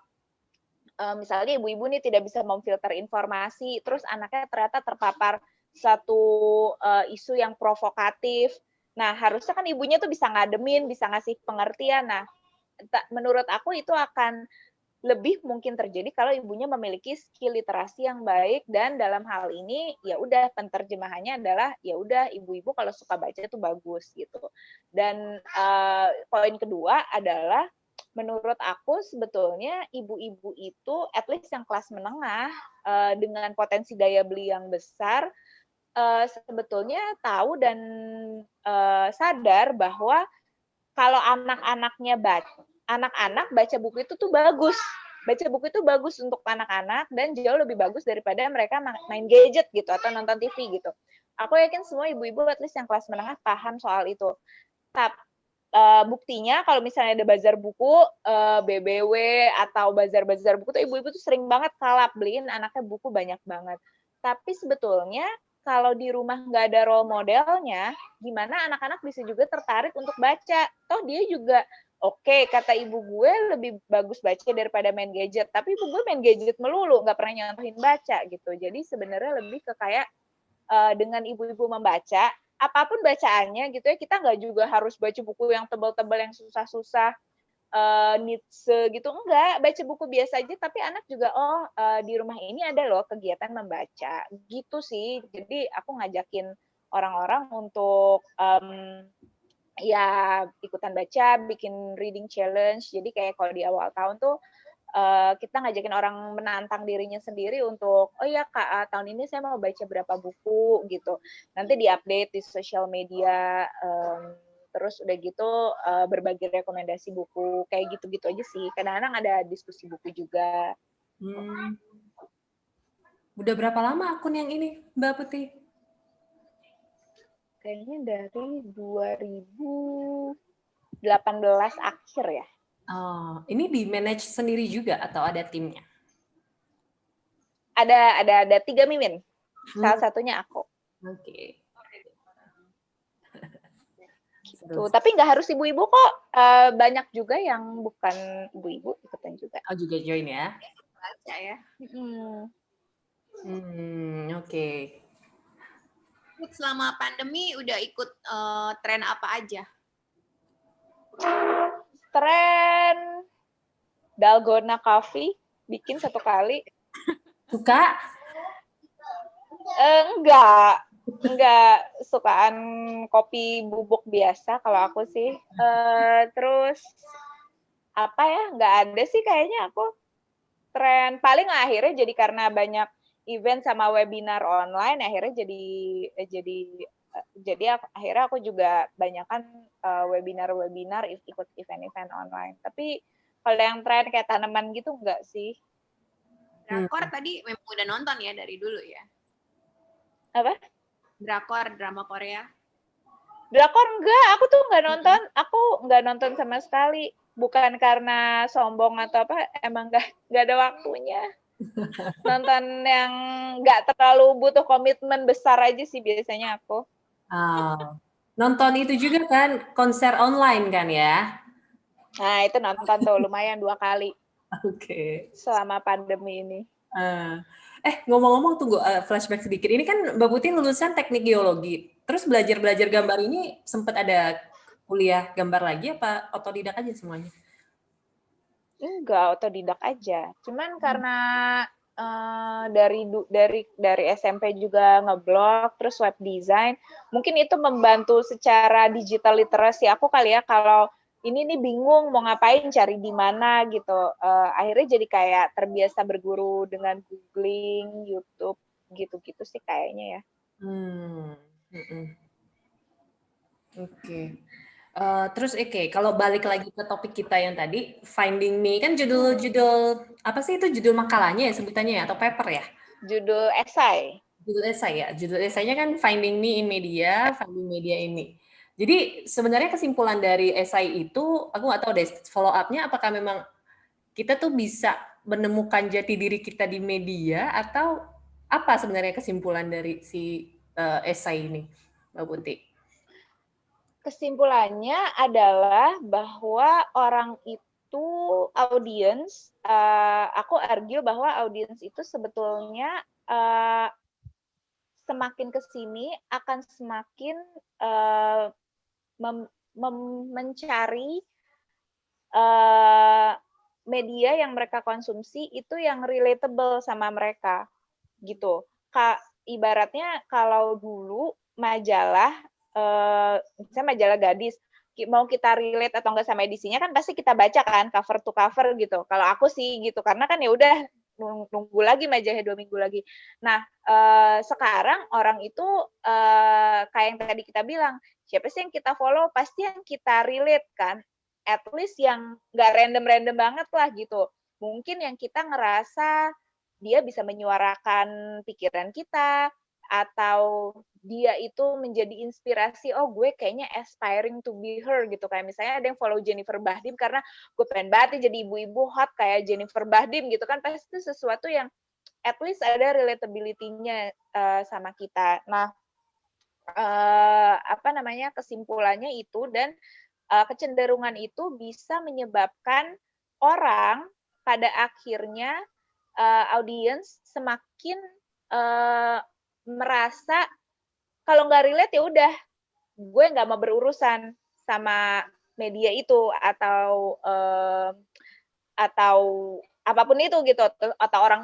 misalnya ibu-ibu nih tidak bisa memfilter informasi, terus anaknya ternyata terpapar satu isu yang provokatif. Nah, harusnya kan ibunya tuh bisa ngademin, bisa ngasih pengertian. Nah, menurut aku itu akan lebih mungkin terjadi kalau ibunya memiliki skill literasi yang baik, dan dalam hal ini ya udah penerjemahannya adalah ya udah ibu-ibu kalau suka baca itu bagus gitu. Dan poin kedua adalah menurut aku sebetulnya ibu-ibu itu at least yang kelas menengah dengan potensi daya beli yang besar sebetulnya tahu dan sadar bahwa kalau anak-anak baca buku itu tuh bagus. Baca buku itu bagus untuk anak-anak dan jauh lebih bagus daripada mereka main gadget gitu atau nonton TV gitu. Aku yakin semua ibu-ibu at least yang kelas menengah paham soal itu. Tapi buktinya kalau misalnya ada bazar buku, BBW atau bazar-bazar buku tuh ibu-ibu tuh sering banget kalap beliin anaknya buku banyak banget. Tapi sebetulnya kalau di rumah nggak ada role modelnya, gimana anak-anak bisa juga tertarik untuk baca? Toh dia juga oke, kata ibu gue lebih bagus baca daripada main gadget. Tapi ibu gue main gadget melulu, nggak pernah nyontohin baca gitu. Jadi sebenarnya lebih ke kayak dengan ibu-ibu membaca, apapun bacaannya gitu ya, kita nggak juga harus baca buku yang tebal-tebal yang susah-susah, Nietzsche gitu, enggak. Baca buku biasa aja, tapi anak juga, di rumah ini ada loh kegiatan membaca. Gitu sih. Jadi aku ngajakin orang-orang untuk ya ikutan baca, bikin reading challenge. Jadi kayak kalau di awal tahun tuh kita ngajakin orang menantang dirinya sendiri untuk, oh ya Kak, tahun ini saya mau baca berapa buku gitu. Nanti diupdate di sosial media, terus udah gitu berbagi rekomendasi buku, kayak gitu-gitu aja sih. Kadang-kadang ada diskusi buku juga. Udah berapa lama akun yang ini, Mbak Putih? Kayaknya dari 2018 akhir ya. Oh, ini di manage sendiri juga atau ada timnya? Ada 3 mimin. Salah satunya aku. Oke. Gitu. Tapi nggak harus ibu-ibu kok. Banyak juga yang bukan ibu-ibu ikutan juga. Oh, juga join ya? Baca ya. Oke. Selama pandemi udah ikut tren apa aja? Tren Dalgona Coffee bikin 1 kali. Suka? Enggak sukaan kopi bubuk biasa kalau aku sih. Terus apa ya? Nggak ada sih kayaknya aku. Tren paling akhirnya jadi karena banyak event sama webinar online, akhirnya jadi akhirnya aku juga banyakan webinar ikut event-event online. Tapi kalau yang tren kayak tanaman gitu enggak sih. Drakor tadi memang udah nonton ya dari dulu ya? Apa? Drakor, drama Korea. Drakor enggak, aku tuh enggak nonton. Aku enggak nonton sama sekali. Bukan karena sombong atau apa, emang enggak ada waktunya. Nonton yang enggak terlalu butuh komitmen besar aja sih biasanya aku. Nonton itu juga kan, konser online kan ya? Nah, itu nonton tuh lumayan 2 kali. Oke. Selama pandemi ini. Ngomong-ngomong tunggu flashback sedikit. Ini kan Mbak Putih lulusan teknik geologi. Terus belajar gambar ini sempat ada kuliah gambar lagi apa otodidak aja semuanya? Enggak, otodidak aja. Cuman karena dari SMP juga ngeblog, terus web design, mungkin itu membantu secara digital literasi aku kali ya. Kalau ini nih bingung mau ngapain, cari di mana gitu. Akhirnya jadi kayak terbiasa berguru dengan googling, YouTube, gitu-gitu sih kayaknya ya. Oke. Terus kalau balik lagi ke topik kita yang tadi, Finding Me, kan judul apa sih itu judul makalahnya ya sebutannya ya, atau paper ya? Judul esai. Judul esai ya, judul esainya kan Finding Me in Media, Finding Media ini. Jadi sebenarnya kesimpulan dari esai itu, aku nggak tahu deh follow up-nya apakah memang kita tuh bisa menemukan jati diri kita di media atau apa sebenarnya kesimpulan dari si esai ini, Mbak Putih? Kesimpulannya adalah bahwa orang itu audiens, aku argue bahwa audiens itu sebetulnya semakin ke sini akan semakin mencari media yang mereka konsumsi itu yang relatable sama mereka gitu. Ibaratnya kalau dulu majalah, misalnya majalah gadis, mau kita relate atau enggak sama edisinya kan pasti kita baca kan cover to cover gitu. Kalau aku sih gitu, karena kan ya udah nunggu lagi majahnya 2 minggu lagi. Nah, sekarang orang itu kayak yang tadi kita bilang, siapa sih yang kita follow? Pasti yang kita relate kan. At least yang nggak random-random banget lah gitu. Mungkin yang kita ngerasa dia bisa menyuarakan pikiran kita, atau dia itu menjadi inspirasi, oh gue kayaknya aspiring to be her gitu. Kayak misalnya ada yang follow Jennifer Bahdim karena gue pengen banget jadi ibu-ibu hot kayak Jennifer Bahdim gitu kan. Pasti itu sesuatu yang at least ada relatability-nya sama kita. Nah, kesimpulannya itu dan kecenderungan itu bisa menyebabkan orang pada akhirnya audiens semakin merasa kalau nggak relate ya udah gue nggak mau berurusan sama media itu atau apapun itu gitu, atau orang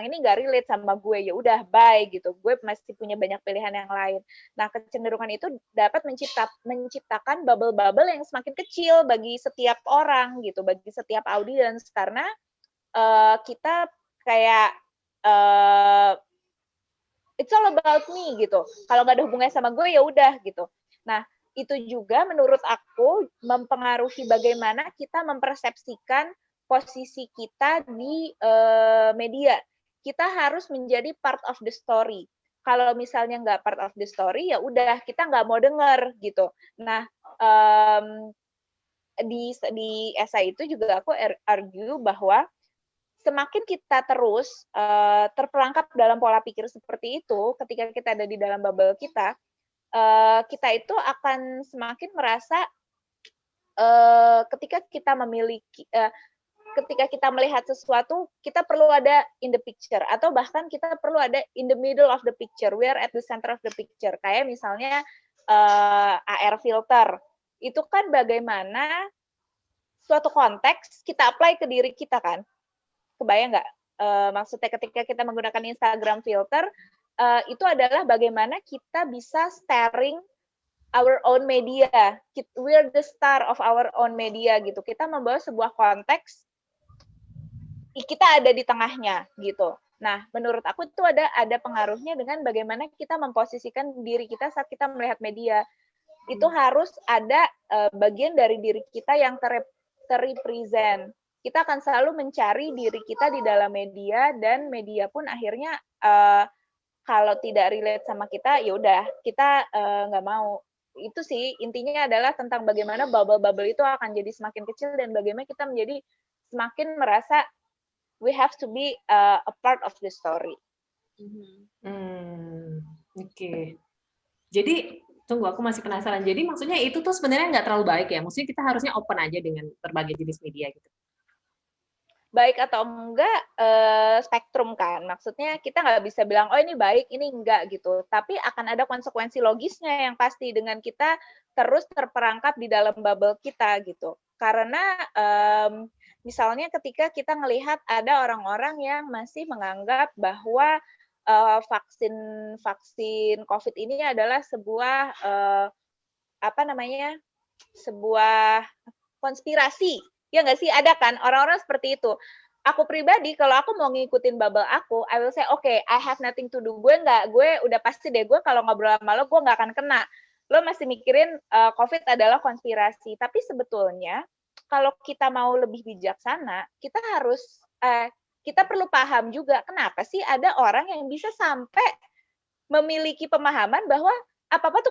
ini nggak relate sama gue, ya udah bye gitu, gue masih punya banyak pilihan yang lain. Nah, kecenderungan itu dapat menciptakan bubble-bubble yang semakin kecil bagi setiap orang gitu, bagi setiap audiens, karena kita kayak it's all about me gitu. Kalau nggak ada hubungannya sama gue ya udah gitu. Nah, itu juga menurut aku mempengaruhi bagaimana kita mempersepsikan posisi kita di media. Kita harus menjadi part of the story. Kalau misalnya nggak part of the story, ya udah kita nggak mau denger gitu. Nah, di essay itu juga aku argue bahwa semakin kita terus terperangkap dalam pola pikir seperti itu, ketika kita ada di dalam bubble kita, kita itu akan semakin merasa ketika kita melihat sesuatu, kita perlu ada in the picture, atau bahkan kita perlu ada in the middle of the picture, we are at the center of the picture. Kayak misalnya AR filter, itu kan bagaimana suatu konteks kita apply ke diri kita kan. Kebayang nggak? Maksudnya ketika kita menggunakan Instagram filter, itu adalah bagaimana kita bisa steering our own media. We're the star of our own media gitu. Kita membawa sebuah konteks, kita ada di tengahnya gitu. Nah, menurut aku itu ada pengaruhnya dengan bagaimana kita memposisikan diri kita saat kita melihat media. Itu harus ada bagian dari diri kita yang terrepresent. Kita akan selalu mencari diri kita di dalam media, dan media pun akhirnya kalau tidak relate sama kita, ya udah kita nggak mau. Itu sih intinya adalah tentang bagaimana bubble-bubble itu akan jadi semakin kecil dan bagaimana kita menjadi semakin merasa we have to be a part of the story. Oke. Jadi tunggu, aku masih penasaran. Jadi maksudnya itu tuh sebenarnya nggak terlalu baik ya? Maksudnya kita harusnya open aja dengan berbagai jenis media gitu. Baik atau enggak spektrum kan, maksudnya kita nggak bisa bilang oh ini baik ini enggak gitu, tapi akan ada konsekuensi logisnya yang pasti dengan kita terus terperangkap di dalam bubble kita gitu. Karena misalnya ketika kita melihat ada orang-orang yang masih menganggap bahwa vaksin COVID ini adalah sebuah sebuah konspirasi. Ya nggak sih, ada kan orang-orang seperti itu. Aku pribadi, kalau aku mau ngikutin bubble aku, I will say, okay, I have nothing to do. Gue udah pasti deh, gue kalau ngobrol sama lo, gue nggak akan kena. Lo masih mikirin COVID adalah konspirasi. Tapi sebetulnya, kalau kita mau lebih bijaksana, kita perlu paham juga, kenapa sih ada orang yang bisa sampai memiliki pemahaman bahwa apa-apa itu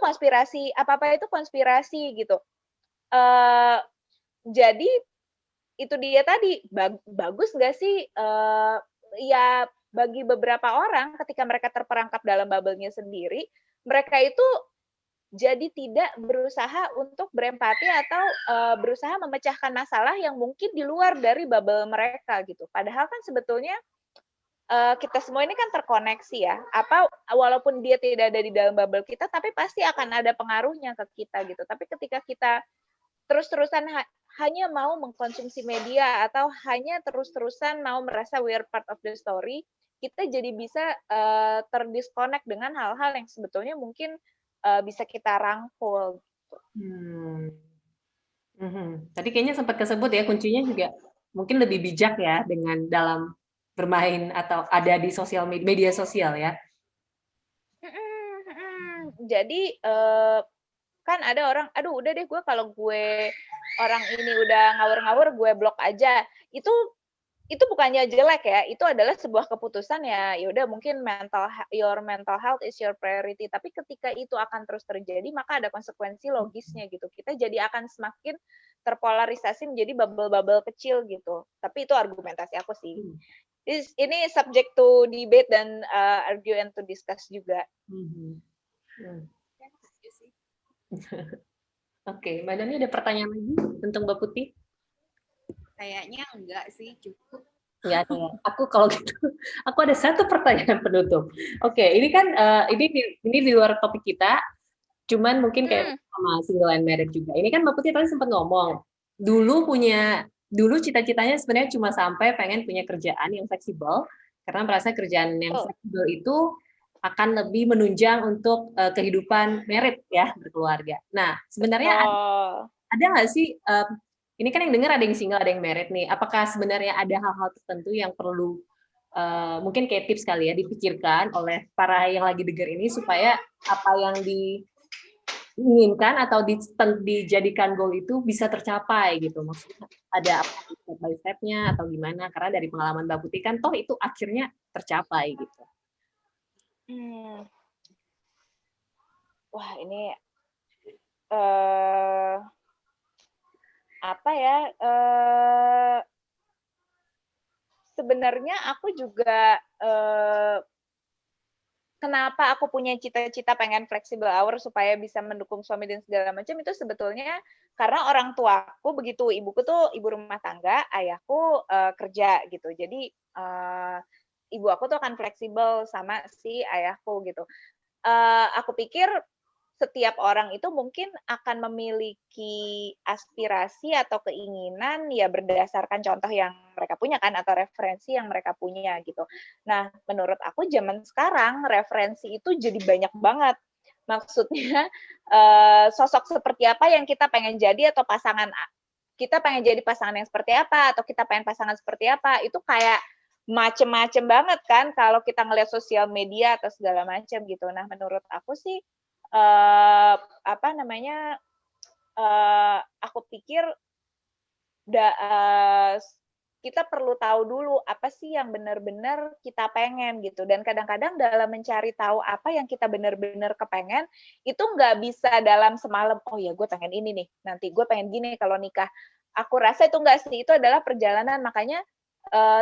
konspirasi gitu. Jadi, itu dia tadi, bagus nggak sih ya bagi beberapa orang ketika mereka terperangkap dalam bubble-nya sendiri, mereka itu jadi tidak berusaha untuk berempati atau berusaha memecahkan masalah yang mungkin di luar dari bubble mereka gitu. Padahal kan sebetulnya kita semua ini kan terkoneksi ya. Walaupun dia tidak ada di dalam bubble kita, tapi pasti akan ada pengaruhnya ke kita gitu. Tapi ketika kita terus-terusan hanya mau mengkonsumsi media atau hanya terus-terusan mau merasa we are part of the story, kita jadi bisa terdisconnect dengan hal-hal yang sebetulnya mungkin bisa kita rangkul. Tadi kayaknya sempat kesebut ya, kuncinya juga mungkin lebih bijak ya dengan dalam bermain atau ada di media sosial ya. Jadi kan ada orang, aduh udah deh gue kalau gue orang ini udah ngawur-ngawur gue blok aja. Itu bukannya jelek ya, itu adalah sebuah keputusan ya. Ya udah mungkin your mental health is your priority. Tapi ketika itu akan terus terjadi, maka ada konsekuensi logisnya gitu. Kita jadi akan semakin terpolarisasi menjadi bubble-bubble kecil gitu. Tapi itu argumentasi aku sih. Ini subject to debate dan argue and to discuss juga. Oke, Mbak Dani ada pertanyaan lagi tentang Mbak Putih? Kayaknya enggak sih, cukup. Ya, aku kalau gitu, aku ada satu pertanyaan penutup. Oke, ini kan ini di luar topik kita, cuman mungkin kayak sama single and married juga. Ini kan Mbak Putih tadi sempat ngomong, dulu cita-citanya sebenarnya cuma sampai pengen punya kerjaan yang fleksibel, karena merasa kerjaan yang fleksibel itu akan lebih menunjang untuk kehidupan married ya, berkeluarga. Nah, sebenarnya ada nggak sih, ini kan yang dengar ada yang single, ada yang married nih, apakah sebenarnya ada hal-hal tertentu yang perlu, mungkin kayak tips kali ya, dipikirkan oleh para yang lagi dengar ini, supaya apa yang diinginkan atau dijadikan goal itu bisa tercapai gitu, maksudnya ada apa step by step-nya atau gimana, karena dari pengalaman Mbak Putih kan toh itu akhirnya tercapai gitu. Wah ini apa ya? Sebenarnya aku juga kenapa aku punya cita-cita pengen flexible hour supaya bisa mendukung suami dan segala macam itu sebetulnya karena orang tuaku begitu, ibuku tuh ibu rumah tangga, ayahku kerja gitu. Jadi ibu aku tuh akan fleksibel sama si ayahku gitu. Aku pikir setiap orang itu mungkin akan memiliki aspirasi atau keinginan ya berdasarkan contoh yang mereka punya kan atau referensi yang mereka punya gitu. Nah, menurut aku zaman sekarang referensi itu jadi banyak banget. Maksudnya sosok seperti apa yang kita pengen jadi atau kita pengen jadi pasangan yang seperti apa atau kita pengen pasangan seperti apa itu kayak macem-macem banget kan kalau kita ngelihat sosial media atau segala macam gitu. Nah, menurut aku sih aku pikir kita perlu tahu dulu apa sih yang benar-benar kita pengen gitu. Dan kadang-kadang dalam mencari tahu apa yang kita benar-benar kepengen, itu nggak bisa dalam semalam, oh ya gue pengen ini nih, nanti gue pengen gini kalau nikah. Aku rasa itu nggak sih, itu adalah perjalanan, makanya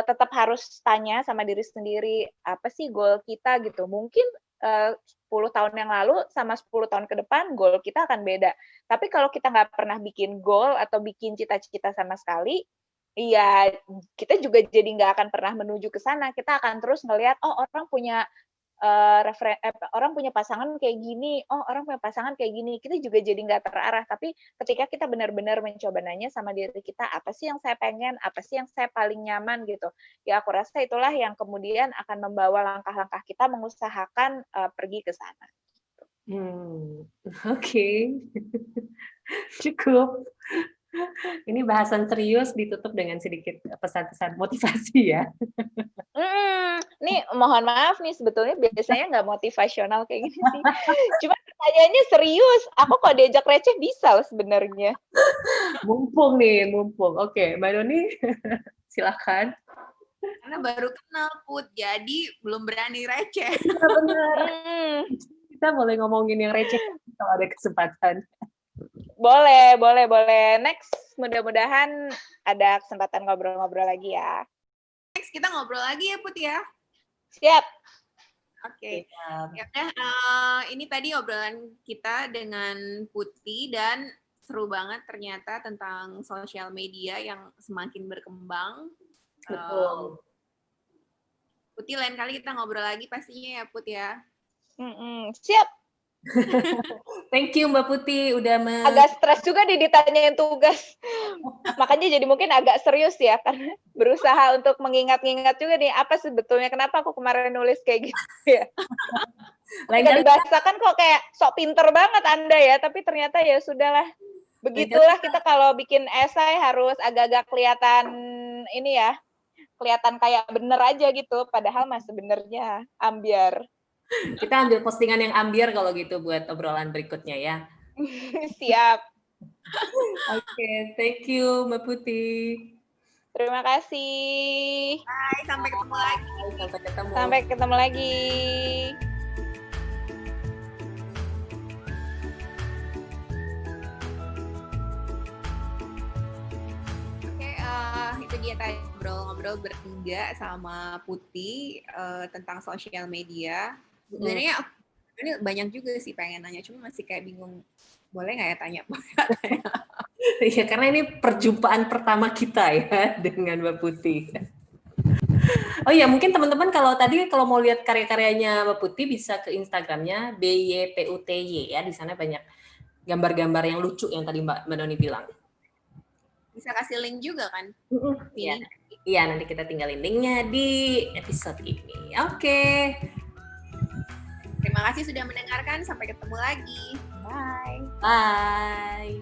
tetap harus tanya sama diri sendiri, apa sih goal kita gitu. Mungkin 10 tahun yang lalu sama 10 tahun ke depan goal kita akan beda. Tapi kalau kita nggak pernah bikin goal atau bikin cita-cita sama sekali, ya kita juga jadi nggak akan pernah menuju ke sana. Kita akan terus ngelihat, oh orang punya orang punya pasangan kayak gini, oh orang punya pasangan kayak gini. Kita juga jadi nggak terarah. Tapi ketika kita benar-benar mencoba nanya sama diri kita, apa sih yang saya pengen, apa sih yang saya paling nyaman gitu. Ya aku rasa itulah yang kemudian akan membawa langkah-langkah kita mengusahakan pergi ke sana. Oke. Cukup. Ini bahasan serius ditutup dengan sedikit pesan-pesan motivasi ya. Nih mohon maaf nih sebetulnya biasanya nggak motivasional kayak gini sih. Cuma pertanyaannya serius. Aku kok diajak receh bisa loh sebenarnya. Mumpung. Oke, Mbak Doni silakan. Karena baru kenal Put, jadi belum berani receh. Benar. Kita boleh ngomongin yang receh kalau ada kesempatan. Boleh. Next, mudah-mudahan ada kesempatan ngobrol-ngobrol lagi ya. Next, kita ngobrol lagi ya, Put ya? Siap. Oke. Ya udah, ini tadi obrolan kita dengan Putih dan seru banget ternyata tentang sosial media yang semakin berkembang. Betul. Putih, lain kali kita ngobrol lagi pastinya ya, Put ya? Siap. Thank you Mbak Putih udah agak stres juga ditanyain tugas. Makanya jadi mungkin agak serius ya karena berusaha untuk mengingat-ingat juga nih apa sebetulnya kenapa aku kemarin nulis kayak gitu ya. Lain kali dibahasakan kok kayak sok pinter banget Anda ya, tapi ternyata ya sudahlah. Begitulah kita kalau bikin esai harus agak-agak kelihatan ini ya, kelihatan kayak bener aja gitu, padahal mah sebenarnya ambiar. Kita ambil postingan yang ambiar kalau gitu buat obrolan berikutnya ya. Siap. Oke, thank you Mbak Putih. Terima kasih. Bye, sampai ketemu lagi. Sampai ketemu. Sampai ketemu lagi. Itu dia tadi ngobrol-ngobrol bertiga sama Putih tentang sosial media. Sebenarnya ini banyak juga sih pengen nanya, cuma masih kayak bingung. Boleh nggak ya tanya? Iya, karena ini perjumpaan pertama kita ya dengan Mbak Putih. Oh iya, mungkin teman-teman kalau mau lihat karya-karyanya Mbak Putih bisa ke Instagramnya BYPUTY ya. Di sana banyak gambar-gambar yang lucu yang tadi Mbak Doni bilang. Bisa kasih link juga kan? Iya. Iya, nanti kita tinggalin linknya di episode ini. Oke. Terima kasih sudah mendengarkan. Sampai ketemu lagi. Bye. Bye.